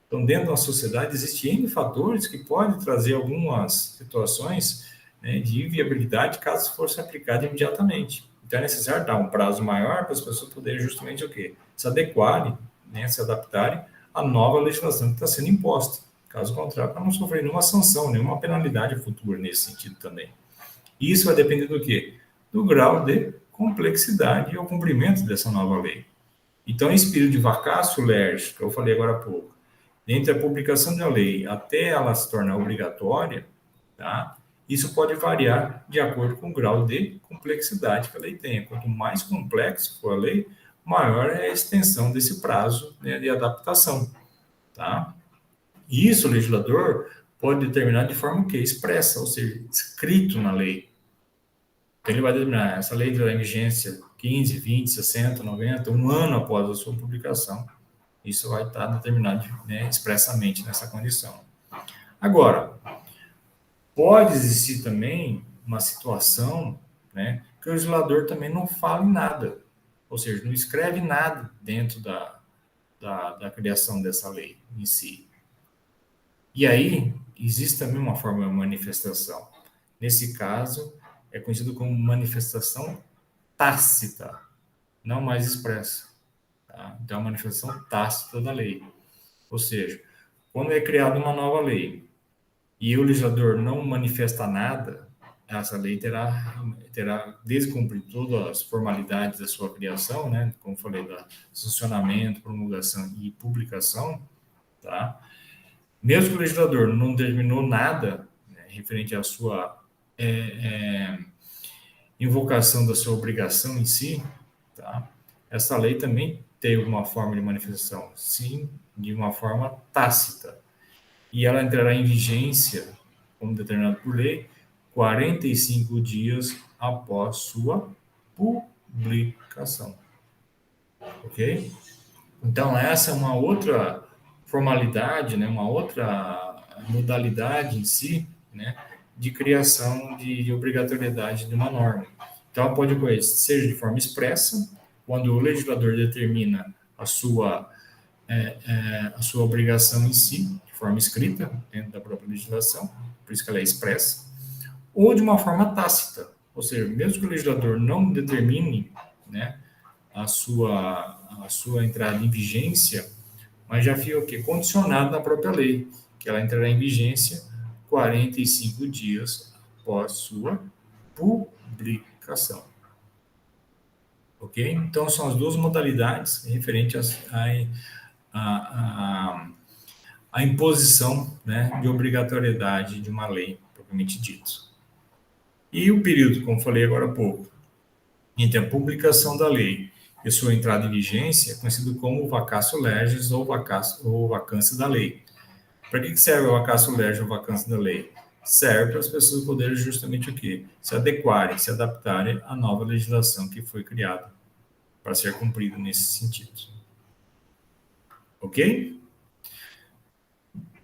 Então, dentro da sociedade, existem N fatores que podem trazer algumas situações, né, de inviabilidade caso fosse aplicado imediatamente. Então, é necessário dar um prazo maior para as pessoas poderem justamente o quê? Se adequarem, né, se adaptarem à nova legislação que está sendo imposta. Caso contrário, para não sofrer nenhuma sanção, nenhuma penalidade futura nesse sentido também. E isso vai depender do quê? Do grau de complexidade e o cumprimento dessa nova lei. Então, esse período de vacatio legis, que eu falei agora há pouco, entre a publicação da lei até ela se tornar obrigatória, tá? Isso pode variar de acordo com o grau de complexidade que a lei tenha. Quanto mais complexo for a lei, maior é a extensão desse prazo, né, de adaptação. Tá? E isso o legislador pode determinar de forma que expressa, ou seja, escrito na lei. Então, ele vai determinar essa lei terá vigência 15, 20, 60, 90, um ano após a sua publicação. Isso vai estar determinado, né, expressamente nessa condição. Agora, pode existir também uma situação, né, que o legislador também não fala em nada, ou seja, não escreve nada dentro da criação dessa lei em si. E aí, existe também uma forma de manifestação. Nesse caso, é conhecido como manifestação tácita, não mais expressa. Tá? Então, é uma manifestação tácita da lei. Ou seja, quando é criada uma nova lei e o legislador não manifesta nada, essa lei terá descumprido todas as formalidades da sua criação, né? Como falei, da sancionamento, promulgação e publicação, tá? Mesmo que o legislador não determinou nada, né, referente à sua invocação da sua obrigação em si, tá? Essa lei também tem uma forma de manifestação, sim, de uma forma tácita. E ela entrará em vigência, como determinado por lei, 45 dias após sua publicação. Ok? Então, essa é uma outra formalidade, né, uma outra modalidade em si, né, de criação de obrigatoriedade de uma norma. Então, ela pode ocorrer, seja de forma expressa, quando o legislador determina a sua obrigação em si, de forma escrita, dentro da própria legislação, por isso que ela é expressa, ou de uma forma tácita, ou seja, mesmo que o legislador não determine, né, a sua entrada em vigência, mas já fica o quê? Condicionado na própria lei, que ela entrará em vigência 45 dias após sua publicação. Ok? Então, são as duas modalidades referentes à imposição, né, de obrigatoriedade de uma lei, propriamente dito. E o período, como falei agora há pouco, entre a publicação da lei e sua entrada em vigência, é conhecido como vacatio legis ou vacância da lei. Para que serve o vacatio legis ou vacância da lei? Serve para as pessoas poderem justamente o quê? Se adequarem, se adaptarem à nova legislação que foi criada para ser cumprida nesse sentido. Ok?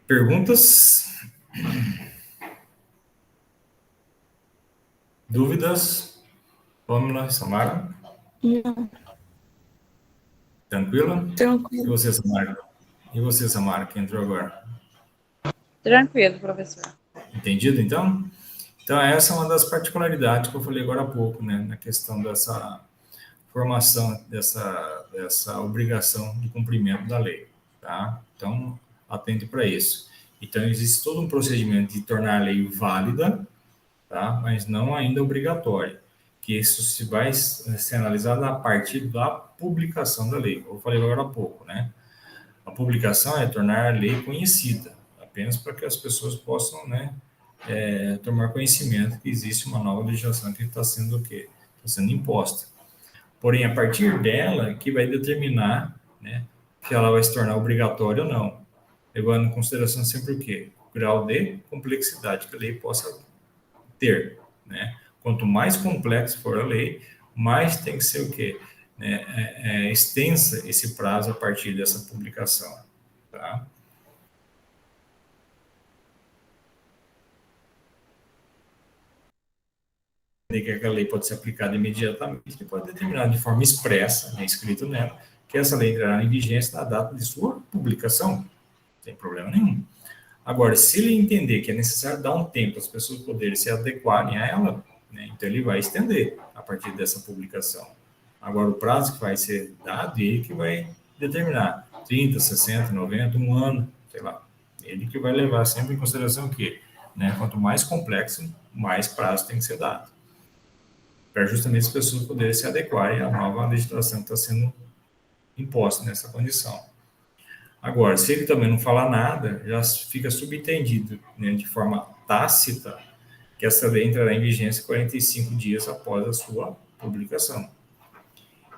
Perguntas? Dúvidas? Pamela, Samara? Não, Tranquila? E tranquilo. você, Samara, que entrou agora? Tranquilo, professor. Entendido, então? Então, essa é uma das particularidades que eu falei agora há pouco, né? Na questão dessa formação, dessa obrigação de cumprimento da lei, tá? Então, atente para isso. Então, existe todo um procedimento de tornar a lei válida, tá? Mas não ainda obrigatória, que isso se vai ser analisado a partir da publicação da lei. Eu falei agora há pouco, né? A publicação é tornar a lei conhecida, apenas para que as pessoas possam, né, tomar conhecimento que existe uma nova legislação que está sendo o quê? Está sendo imposta. Porém, a partir dela que vai determinar, né, se ela vai se tornar obrigatória ou não, levando em consideração sempre o quê? O grau de complexidade que a lei possa ter, né? Quanto mais complexa for a lei, mais tem que ser o quê? Extensa esse prazo a partir dessa publicação, tá? Que aquela lei pode ser aplicada imediatamente e pode determinar de forma expressa, né, escrito nela, que essa lei entrará em vigência na data de sua publicação. Não tem problema nenhum. Agora, se ele entender que é necessário dar um tempo para as pessoas poderem se adequarem a ela, né, então ele vai estender a partir dessa publicação. Agora, o prazo que vai ser dado, ele que vai determinar 30, 60, 90, um ano, sei lá. Ele que vai levar sempre em consideração o quê? Né? Quanto mais complexo, mais prazo tem que ser dado, para justamente as pessoas poderem se adequarem à nova legislação que está sendo imposta nessa condição. Agora, se ele também não falar nada, já fica subentendido, né, de forma tácita, que essa lei entrará em vigência 45 dias após a sua publicação.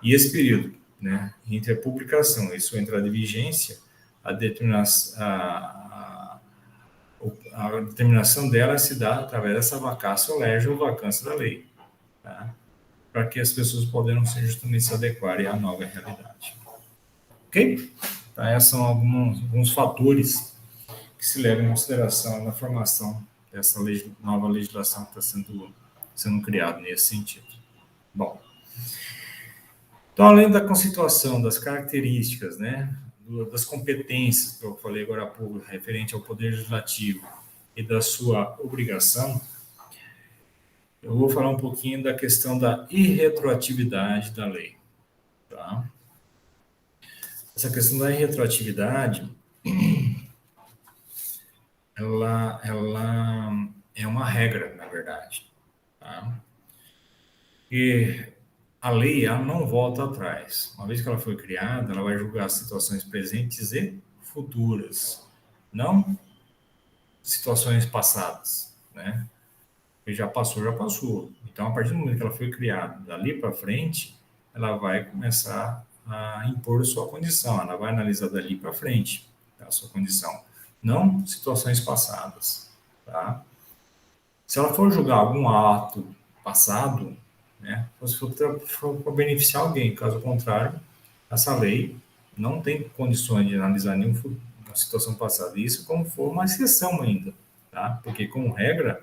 E esse período, né, entre a publicação e sua entrada em vigência, a determinação dela se dá através dessa vacatio legis ou vacância da lei, tá? Para que as pessoas possam justamente se adequarem à nova realidade. Ok? Então, esses são alguns fatores que se levam em consideração na formação dessa nova legislação que está sendo criada nesse sentido. Bom, então, além da conceituação das características, né, das competências que eu falei agora há pouco, referente ao Poder Legislativo e da sua obrigação, eu vou falar um pouquinho da questão da irretroatividade da lei. Tá? Essa questão da irretroatividade, ela é uma regra, na verdade. Tá? E a lei, ela não volta atrás. Uma vez que ela foi criada, ela vai julgar situações presentes e futuras, não situações passadas, né? E já passou, já passou. Então, a partir do momento que ela foi criada, dali para frente, ela vai começar a impor sua condição, ela vai analisar dali para frente, tá, a sua condição, não situações passadas, tá? Se ela for julgar algum ato passado, né, se for para beneficiar alguém. Caso contrário, essa lei não tem condições de analisar nenhuma situação passada. Isso como for uma exceção ainda, tá? Porque, como regra,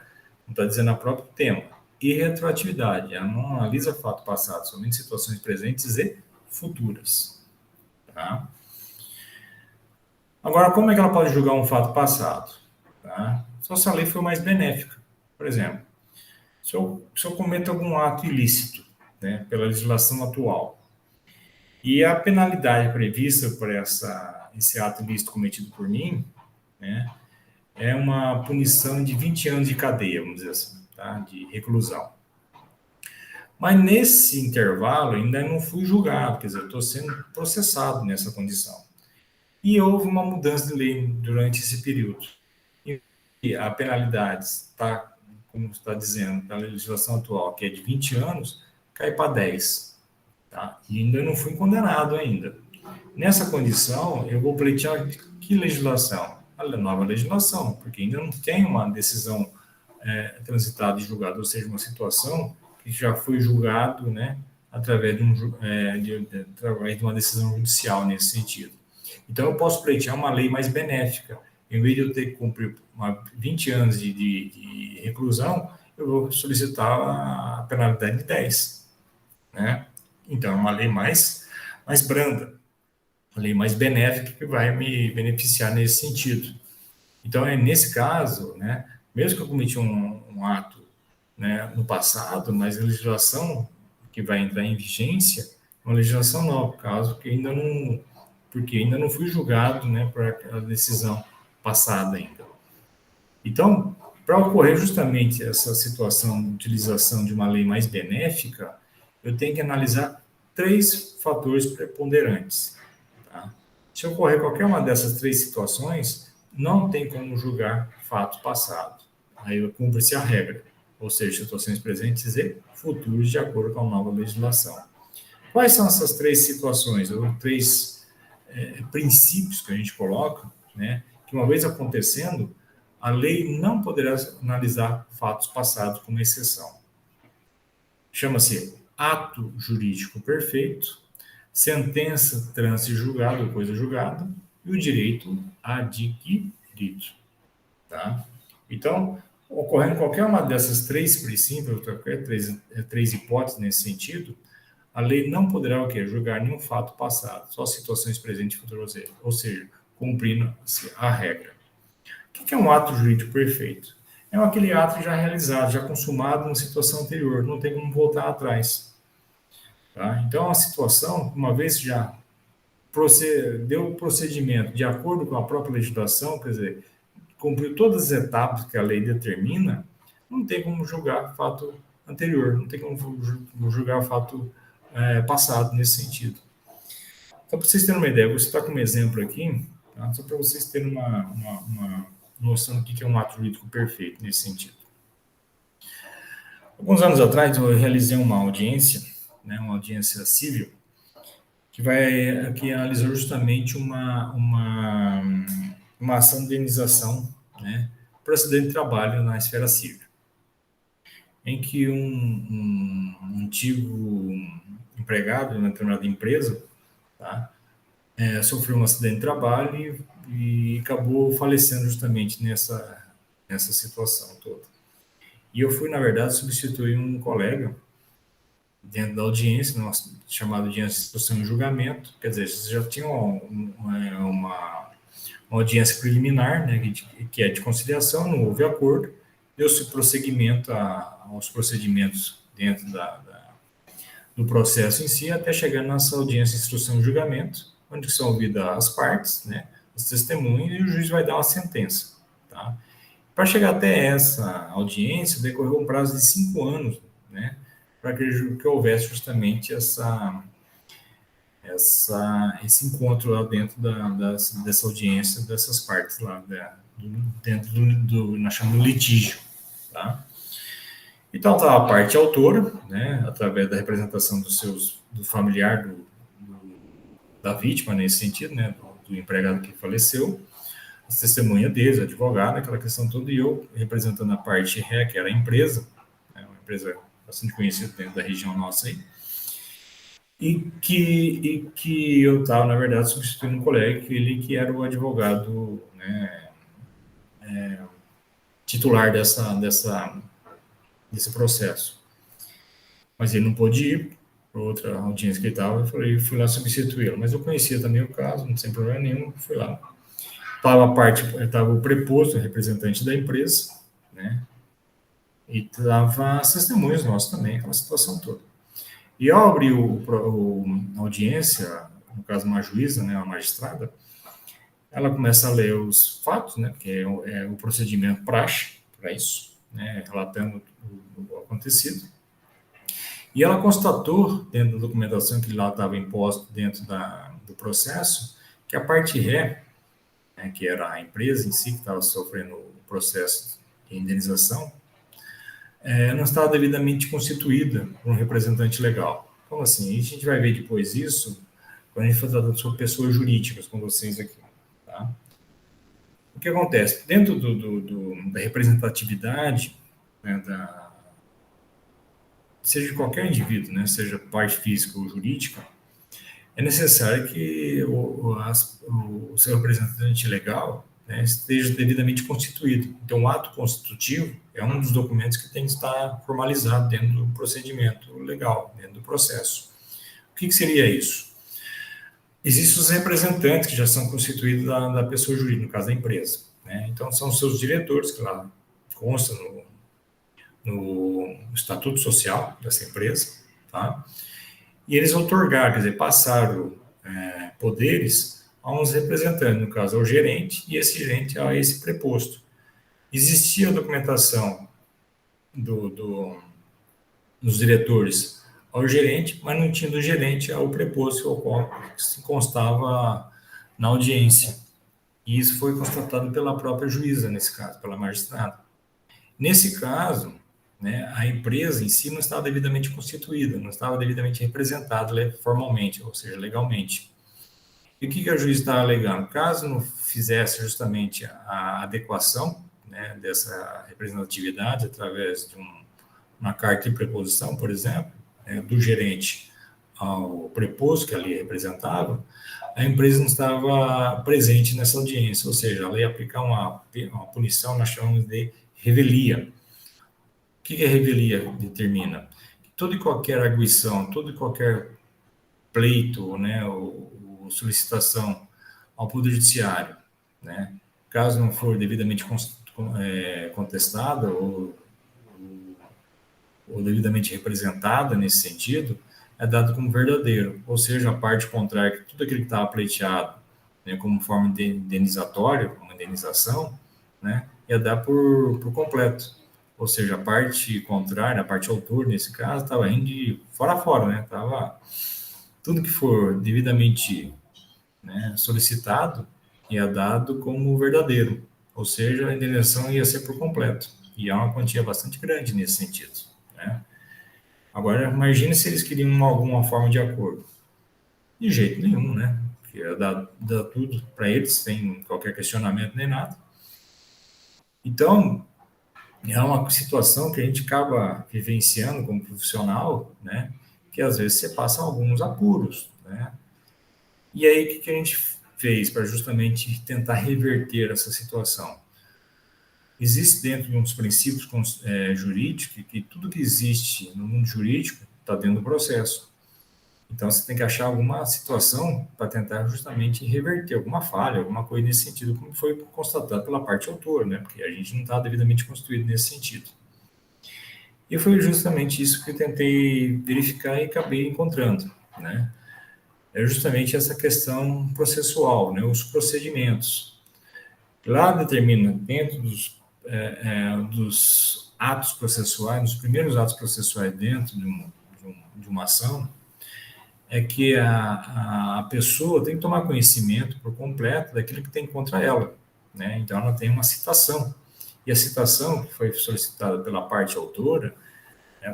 está dizendo a próprio tema, e retroatividade. Ela não analisa fato passado, somente situações presentes e futuras, tá? Agora, como é que ela pode julgar um fato passado? Tá? Só se a lei for mais benéfica. Por exemplo, se eu cometo algum ato ilícito, né, pela legislação atual, e a penalidade prevista por esse ato ilícito cometido por mim, né, é uma punição de 20 anos de cadeia, vamos dizer assim, tá, de reclusão. Mas nesse intervalo ainda não fui julgado, quer dizer, eu estou sendo processado nessa condição. E houve uma mudança de lei durante esse período. E a penalidade está, como está dizendo, na legislação atual, que é de 20 anos, cai para 10. Tá? E ainda não fui condenado ainda. Nessa condição, eu vou pleitear que legislação? A nova legislação, porque ainda não tem uma decisão transitada e julgada, ou seja, uma situação que já foi julgado, né, através através de uma decisão judicial nesse sentido. Então, eu posso pleitear uma lei mais benéfica. Em vez de eu ter que cumprir 20 anos de reclusão, eu vou solicitar a penalidade de 10. Né? Então, é uma lei mais branda, uma lei mais benéfica que vai me beneficiar nesse sentido. Então, nesse caso, né, mesmo que eu cometi um ato, né, no passado, mas a legislação que vai entrar em vigência é uma legislação nova, caso que porque ainda não fui julgado, né, por aquela decisão passada ainda. Então, para ocorrer justamente essa situação de utilização de uma lei mais benéfica, eu tenho que analisar 3 fatores preponderantes. Tá? Se ocorrer qualquer uma dessas 3 situações, não tem como julgar fato passado. Aí cumpre-se a regra, ou seja, situações presentes e futuras de acordo com a nova legislação. Quais são essas 3 situações, ou 3 princípios que a gente coloca, né, que uma vez acontecendo, a lei não poderá analisar fatos passados como exceção. Chama-se ato jurídico perfeito, sentença, trânsito julgado, coisa julgada, e o direito adquirido. Tá? Então, ocorrendo qualquer uma dessas 3 princípios, qualquer 3 hipóteses nesse sentido, a lei não poderá o quê? Julgar nenhum fato passado, só situações presentes e futuras, ou seja, cumprindo a regra. O que é um ato jurídico perfeito? É aquele ato já realizado, já consumado numa situação anterior, não tem como voltar atrás. Tá? Então, a situação, uma vez já deu o procedimento de acordo com a própria legislação, quer dizer, cumpriu todas as etapas que a lei determina, não tem como julgar fato anterior, não tem como julgar fato passado nesse sentido. Só para vocês terem uma ideia, vou citar como exemplo aqui, tá? Só para vocês terem uma noção do que é um ato jurídico perfeito nesse sentido. Alguns anos atrás, eu realizei uma audiência, né, uma audiência civil, que analisou justamente uma ação de indenização, né, por acidente de trabalho na esfera civil, em que um antigo empregado na determinada empresa, tá, sofreu um acidente de trabalho e acabou falecendo justamente nessa situação toda. E eu fui, na verdade, substituir um colega dentro da audiência, chamada audiência de instrução e julgamento. Quer dizer, vocês já tinham uma audiência preliminar, né, que é de conciliação, não houve acordo, deu-se prosseguimento aos procedimentos dentro do processo em si, até chegar nessa audiência de instrução e julgamento, onde são ouvidas as partes, né, as testemunhas, e o juiz vai dar uma sentença. Tá? Para chegar até essa audiência, decorreu um prazo de 5 anos, né, para que houvesse justamente esse encontro lá dentro dessa audiência, dessas partes lá, dentro nós chamamos de litígio. Tá? Então, tá a parte autora, né, através da representação do familiar da vítima, nesse sentido, né, do empregado que faleceu, as testemunhas deles, advogado, aquela questão toda, e eu representando a parte ré, que era a empresa, né, uma empresa bastante conhecido dentro da região nossa aí, e que eu estava, na verdade, substituindo um colega, ele que era o advogado, né, titular desse processo. Mas ele não pôde ir para outra audiência que ele estava, eu fui lá substituí-lo. Mas eu conhecia também o caso, não sem problema nenhum, fui lá. Estava o preposto, o representante da empresa, né? E estava as testemunhas nossos também, aquela situação toda. E ao abrir a audiência, no caso uma juíza, né, uma magistrada, ela começa a ler os fatos, né, que é o procedimento praxe para isso, né, relatando o acontecido. E ela constatou, dentro da documentação que lá estava imposto dentro do processo, que a parte ré, né, que era a empresa em si que estava sofrendo o processo de indenização, não estava devidamente constituída por um representante legal. Como assim? A gente vai ver depois isso quando a gente for tratando sobre pessoas jurídicas com vocês aqui. Tá? O que acontece? Dentro da representatividade, né, seja de qualquer indivíduo, né, seja parte física ou jurídica, é necessário que o seu representante legal, né, esteja devidamente constituído. Então, o ato constitutivo é um dos documentos que tem que estar formalizado dentro do procedimento legal, dentro do processo. O que seria isso? Existem os representantes que já são constituídos da pessoa jurídica, no caso da empresa, né? Então, são os seus diretores, que lá constam no estatuto social dessa empresa, tá? E eles outorgaram, quer dizer, passaram poderes a uns representantes, no caso ao gerente, e esse gerente a esse preposto. Existia a documentação dos diretores ao gerente, mas não tinha do gerente ao preposto, ao qual se constava na audiência. E isso foi constatado pela própria juíza, nesse caso, pela magistrada. Nesse caso, né, a empresa em si não estava devidamente constituída, não estava devidamente representada formalmente, ou seja, legalmente. E o que a juíza estava alegando? Caso não fizesse justamente a adequação, né, dessa representatividade através de uma carta de preposição, por exemplo, do gerente ao preposto que ali representava, a empresa não estava presente nessa audiência, ou seja, ela ia aplicar uma punição, nós chamamos de revelia. O que a revelia determina? Que toda e qualquer arguição, todo e qualquer pleito, né, ou solicitação ao Poder Judiciário, né, caso não for devidamente contestada ou devidamente representada nesse sentido, é dado como verdadeiro, ou seja, a parte contrária, que tudo aquilo que estava pleiteado, né, como forma de indenizatória, como indenização, né, ia dar por completo. Ou seja, a parte contrária, a parte autor, nesse caso, estava indo de fora a fora, né? Tava tudo que for devidamente, né, solicitado ia dado como verdadeiro. Ou seja, a indenização ia ser por completo. E há uma quantia bastante grande nesse sentido, né? Agora, imagine se eles queriam alguma forma de acordo. De jeito nenhum, né? Porque ia dar tudo para eles, sem qualquer questionamento nem nada. Então, é uma situação que a gente acaba vivenciando como profissional, né? Que às vezes você passa alguns apuros, né? E aí, o que a gente fez para justamente tentar reverter essa situação? Existe dentro de uns princípios jurídicos que tudo que existe no mundo jurídico está dentro do processo. Então, você tem que achar alguma situação para tentar justamente reverter alguma falha, alguma coisa nesse sentido, como foi constatado pela parte autor, né? Porque a gente não está devidamente constituído nesse sentido. E foi justamente isso que eu tentei verificar e acabei encontrando, né? É justamente essa questão processual, né? Os procedimentos. Lá determina, dentro dos atos processuais, nos primeiros atos processuais dentro de uma ação, é que a pessoa tem que tomar conhecimento por completo daquilo que tem contra ela, né? Então, ela tem uma citação. E a citação que foi solicitada pela parte autora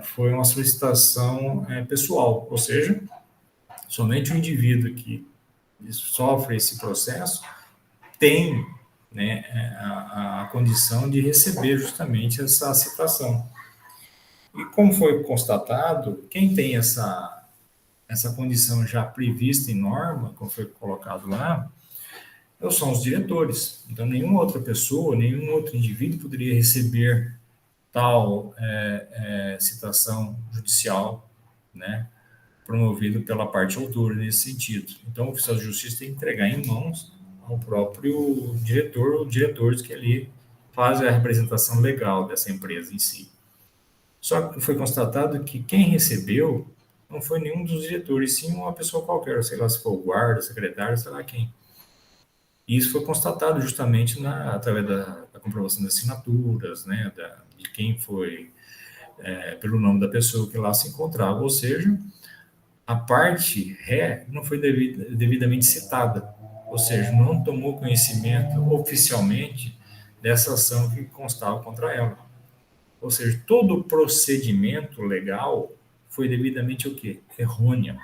foi uma solicitação pessoal, ou seja, somente o indivíduo que sofre esse processo tem, né, a condição de receber justamente essa citação. E como foi constatado, quem tem essa condição já prevista em norma, como foi colocado lá, são os diretores. Então, nenhuma outra pessoa, nenhum outro indivíduo poderia receber tal citação judicial, né, promovido pela parte autora nesse sentido. Então, o oficial de justiça tem que entregar em mãos ao próprio diretor ou diretores que ali fazem a representação legal dessa empresa em si. Só que foi constatado que quem recebeu não foi nenhum dos diretores, sim uma pessoa qualquer, sei lá se for o guarda, secretário, sei lá quem. E isso foi constatado justamente através da comprovação das assinaturas, né, de quem foi, pelo nome da pessoa que lá se encontrava, ou seja, a parte ré não foi devidamente citada, ou seja, não tomou conhecimento oficialmente dessa ação que constava contra ela. Ou seja, todo o procedimento legal foi devidamente o quê? Errôneo,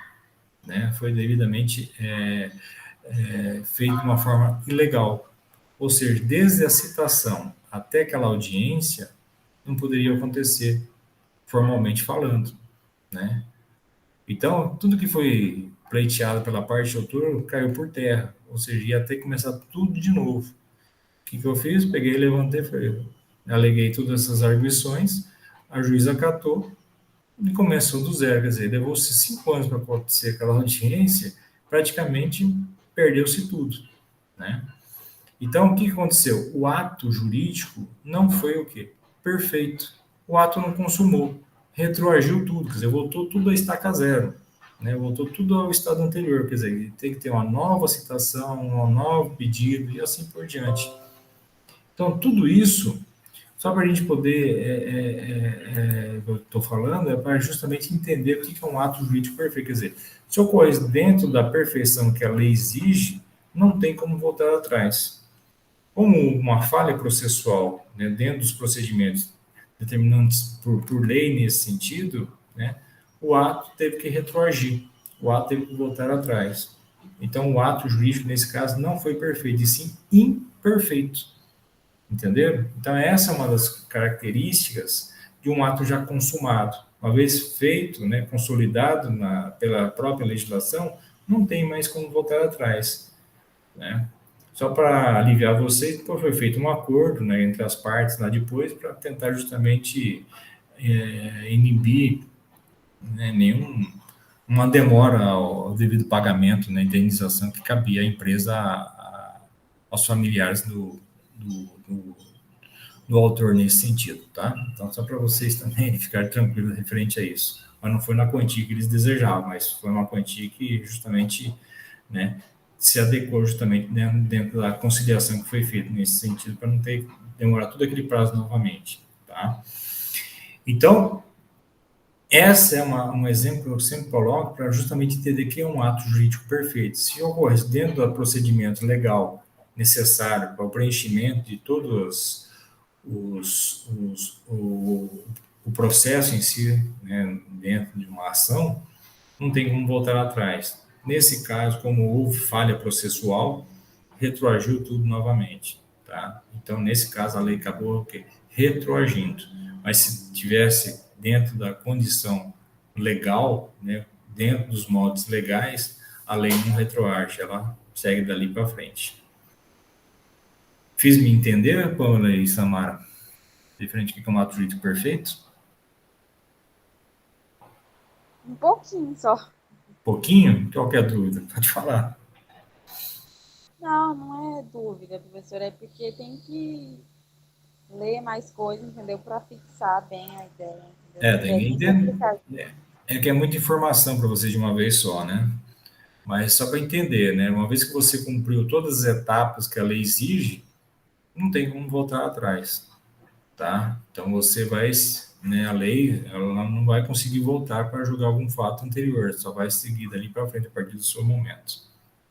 né? Foi devidamente feito de uma forma ilegal. Ou seja, desde a citação até aquela audiência, não poderia acontecer formalmente falando, né? Então, tudo que foi pleiteado pela parte autora caiu por terra, ou seja, ia ter que começar tudo de novo. O que eu fiz? Peguei, levantei, falei, aleguei todas essas arguições, a juíza acatou e começou do zero, quer dizer, levou-se 5 anos para acontecer aquela audiência, praticamente perdeu-se tudo, né? Então, o que aconteceu? O ato jurídico não foi o quê? Perfeito. O ato não consumou, retroagiu tudo, quer dizer, voltou tudo a estaca zero, né? Voltou tudo ao estado anterior, quer dizer, tem que ter uma nova citação, um novo pedido e assim por diante. Então, tudo isso, só para a gente poder, eu estou falando, é para justamente entender o que é um ato jurídico perfeito, quer dizer, se ocorre dentro da perfeição que a lei exige, não tem como voltar atrás. Como uma falha processual, né, dentro dos procedimentos determinantes por lei nesse sentido, né, o ato teve que retroagir, o ato teve que voltar atrás. Então, o ato jurídico, nesse caso, não foi perfeito, e sim imperfeito. Entenderam? Então, essa é uma das características de um ato já consumado. Uma vez feito, né, consolidado pela própria legislação, não tem mais como voltar atrás, né? Só para aliviar vocês, então foi feito um acordo, né, entre as partes lá depois para tentar justamente inibir, né, uma demora ao devido pagamento, né, indenização que cabia à empresa aos familiares do autor nesse sentido, tá? Então, só para vocês também ficarem tranquilos referente a isso. Mas não foi na quantia que eles desejavam, mas foi uma quantia que justamente, né, se adequou justamente dentro da conciliação que foi feita nesse sentido, para não ter demorar todo aquele prazo novamente, tá? Então, essa é um exemplo que eu sempre coloco para justamente entender que é um ato jurídico perfeito. Se ocorre dentro do procedimento legal necessário para o preenchimento de todos o processo em si, né, dentro de uma ação, não tem como voltar atrás. Nesse caso, como houve falha processual, retroagiu tudo novamente, tá? Então, nesse caso, a lei acabou o quê? Retroagindo. Mas se tivesse dentro da condição legal, né, dentro dos moldes legais, a lei não retroage, ela segue dali para frente. Fiz me entender, Pamela e Samara? Diferente do que é um ato jurídico perfeito? Um pouquinho só. Pouquinho? Qual que é a dúvida? Pode falar. Não, não é dúvida, professor, é porque tem que ler mais coisas, entendeu? Para fixar bem a ideia, entendeu? Tem que Bem entender. complicado. É que é muita informação para você de uma vez só, né? Mas só para entender, né? Uma vez que você cumpriu todas as etapas que a lei exige, não tem como voltar atrás, tá? Então você vai, né? A lei, ela não vai conseguir voltar para julgar algum fato anterior, só vai seguir dali para frente a partir do seu momento,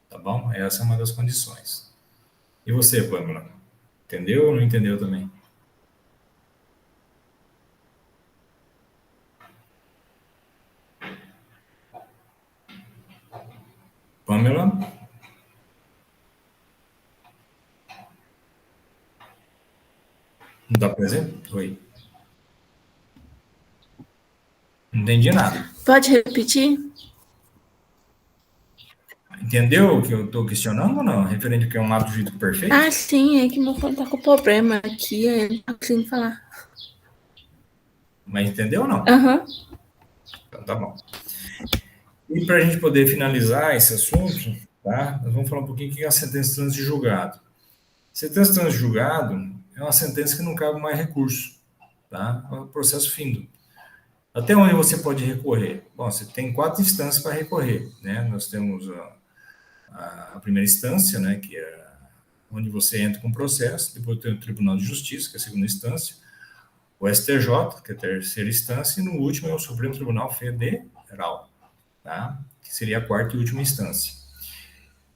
tá bom? Essa é uma das condições. E você, Pamela? Entendeu ou não entendeu também? Pamela? Não está presente? Oi. entendi nada. Pode repetir? Entendeu o que eu estou questionando ou não? Referente ao que é um ato jurídico perfeito? Ah, sim, é que meu fone tá com problema aqui, ele não tá conseguindo falar. Mas entendeu ou não? Aham. Então tá bom. E para a gente poder finalizar esse assunto, tá? Nós vamos falar um pouquinho o que é a sentença de trânsito de julgado. Sentença de trânsito de julgado é uma sentença que não cabe mais recurso, tá? É um processo findo. Até onde você pode recorrer? Bom, você tem 4 instâncias para recorrer, né? Nós temos a primeira instância, né, que é onde você entra com o processo, depois tem o Tribunal de Justiça, que é a segunda instância, o STJ, que é a terceira instância, e no último é o Supremo Tribunal Federal, tá? Que seria a quarta e última instância.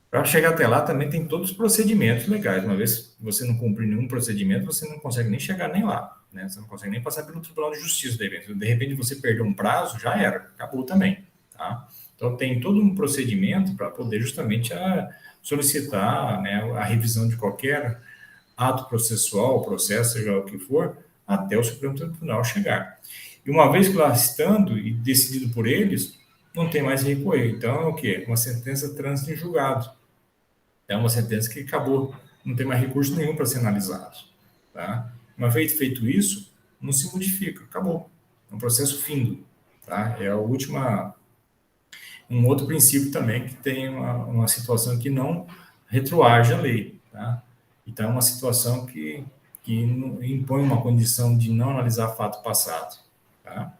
Para chegar até lá também tem todos os procedimentos legais. Uma vez que você não cumprir nenhum procedimento, você não consegue nem chegar nem lá, né? Você não consegue nem passar pelo Tribunal de Justiça. De repente você perdeu um prazo, já era, acabou também, tá? Então tem todo um procedimento para poder justamente solicitar, né, a revisão de qualquer ato processual, processo, seja o que for, até o Supremo Tribunal chegar. E uma vez que lá estando e decidido por eles, não tem mais recorrer. Então é o quê? Uma sentença trânsito em julgado. É uma sentença que acabou, não tem mais recurso nenhum para ser analisado, tá? Uma vez feito isso, não se modifica, acabou. É um processo findo, tá? É a última, um outro princípio também que tem uma situação que não retroage a lei, tá? Então é uma situação que impõe uma condição de não analisar fato passado, tá?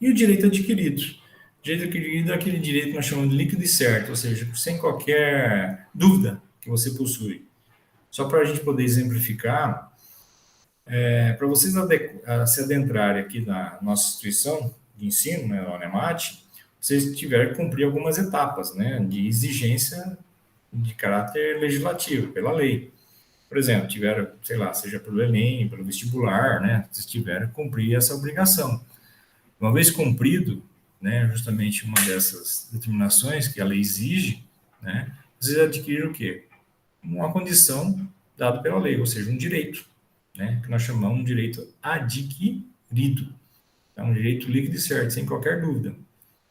E o direito adquirido? O direito adquirido é aquele direito que nós chamamos de líquido e certo, ou seja, sem qualquer dúvida que você possui. Só para a gente poder exemplificar, para vocês se adentrarem aqui na nossa instituição de ensino, né, a UNEMAT, vocês tiveram que cumprir algumas etapas, né, de exigência de caráter legislativo, pela lei. Por exemplo, tiveram, sei lá, seja pelo Enem, pelo vestibular, né, vocês tiveram que cumprir essa obrigação. Uma vez cumprido, né, justamente uma dessas determinações que a lei exige, né, vocês adquiriram o quê? Uma condição dada pela lei, ou seja, um direito, né, que nós chamamos de direito adquirido. É um direito líquido e certo, sem qualquer dúvida.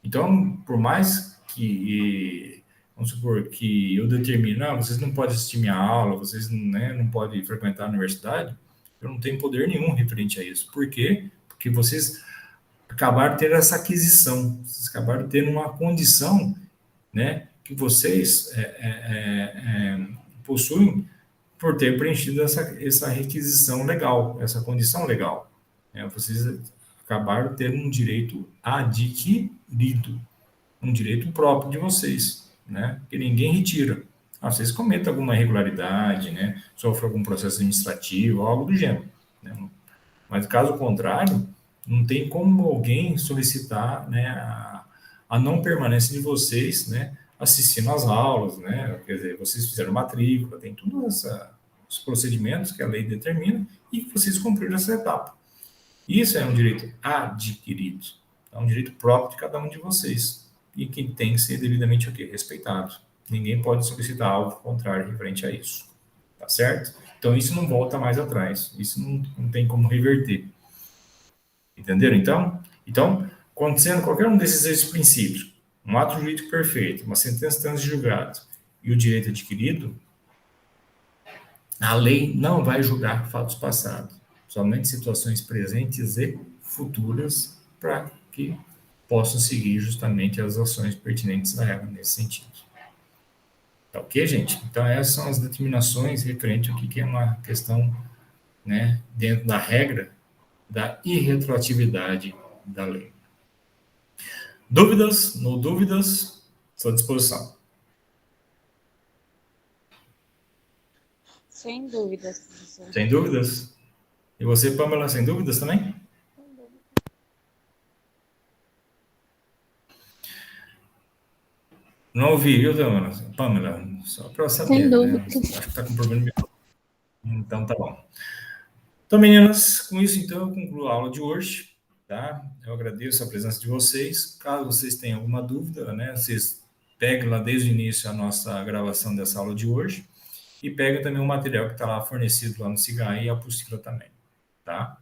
Então, por mais que, vamos supor, que eu determine, não, vocês não podem assistir minha aula, vocês, né, não podem frequentar a universidade, eu não tenho poder nenhum referente a isso. Por quê? Porque vocês acabaram de ter essa aquisição, vocês acabaram de ter uma condição, né, que vocês possuem por ter preenchido essa requisição legal, essa condição legal. Vocês acabaram de ter um direito adquirido, um direito próprio de vocês, né, que ninguém retira. Vocês cometem alguma irregularidade, né, sofrem algum processo administrativo, algo do gênero, né, mas caso contrário, não tem como alguém solicitar, né, a não permanência de vocês, né, assistindo às aulas, né, quer dizer, vocês fizeram matrícula, tem todos os procedimentos que a lei determina e que vocês cumpriram essa etapa. Isso é um direito adquirido, é um direito próprio de cada um de vocês e que tem que ser devidamente o quê? Respeitado. Ninguém pode solicitar algo contrário referente a isso, tá certo? Então isso não volta mais atrás, isso não tem como reverter. Entenderam, então? Então, acontecendo qualquer um desses princípios, um ato jurídico perfeito, uma sentença trânsito de julgado e o direito adquirido, a lei não vai julgar fatos passados, somente situações presentes e futuras para que possam seguir justamente as ações pertinentes da ela nesse sentido. Tá ok, gente? Então, essas são as determinações referentes ao que é uma questão, né, dentro da regra da irretroatividade da lei. Dúvidas? No dúvidas, estou à disposição. Sem dúvidas, professor. Sem dúvidas? E você, Pamela, sem dúvidas também? Sem dúvida. Não ouvi, viu, Pamela? Só para saber. Sem Né? dúvidas. Acho que está com problema. Então, tá bom. Então, meninas, com isso, então, eu concluo a aula de hoje. Tá? Eu agradeço a presença de vocês. Caso vocês tenham alguma dúvida, né, vocês peguem lá desde o início a nossa gravação dessa aula de hoje e peguem também o material que está lá fornecido lá no SIGAI e a apostila também. Tá?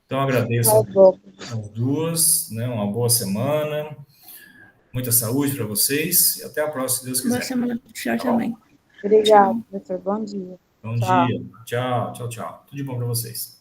Então, agradeço Tá bom. as duas, né? Uma boa semana, muita saúde para vocês e até a próxima, se Deus quiser. Boa semana para o senhor Tá também. Obrigada, professor. Bom dia. Bom Tchau. dia. Tchau, tchau, tchau. Tudo de bom para vocês.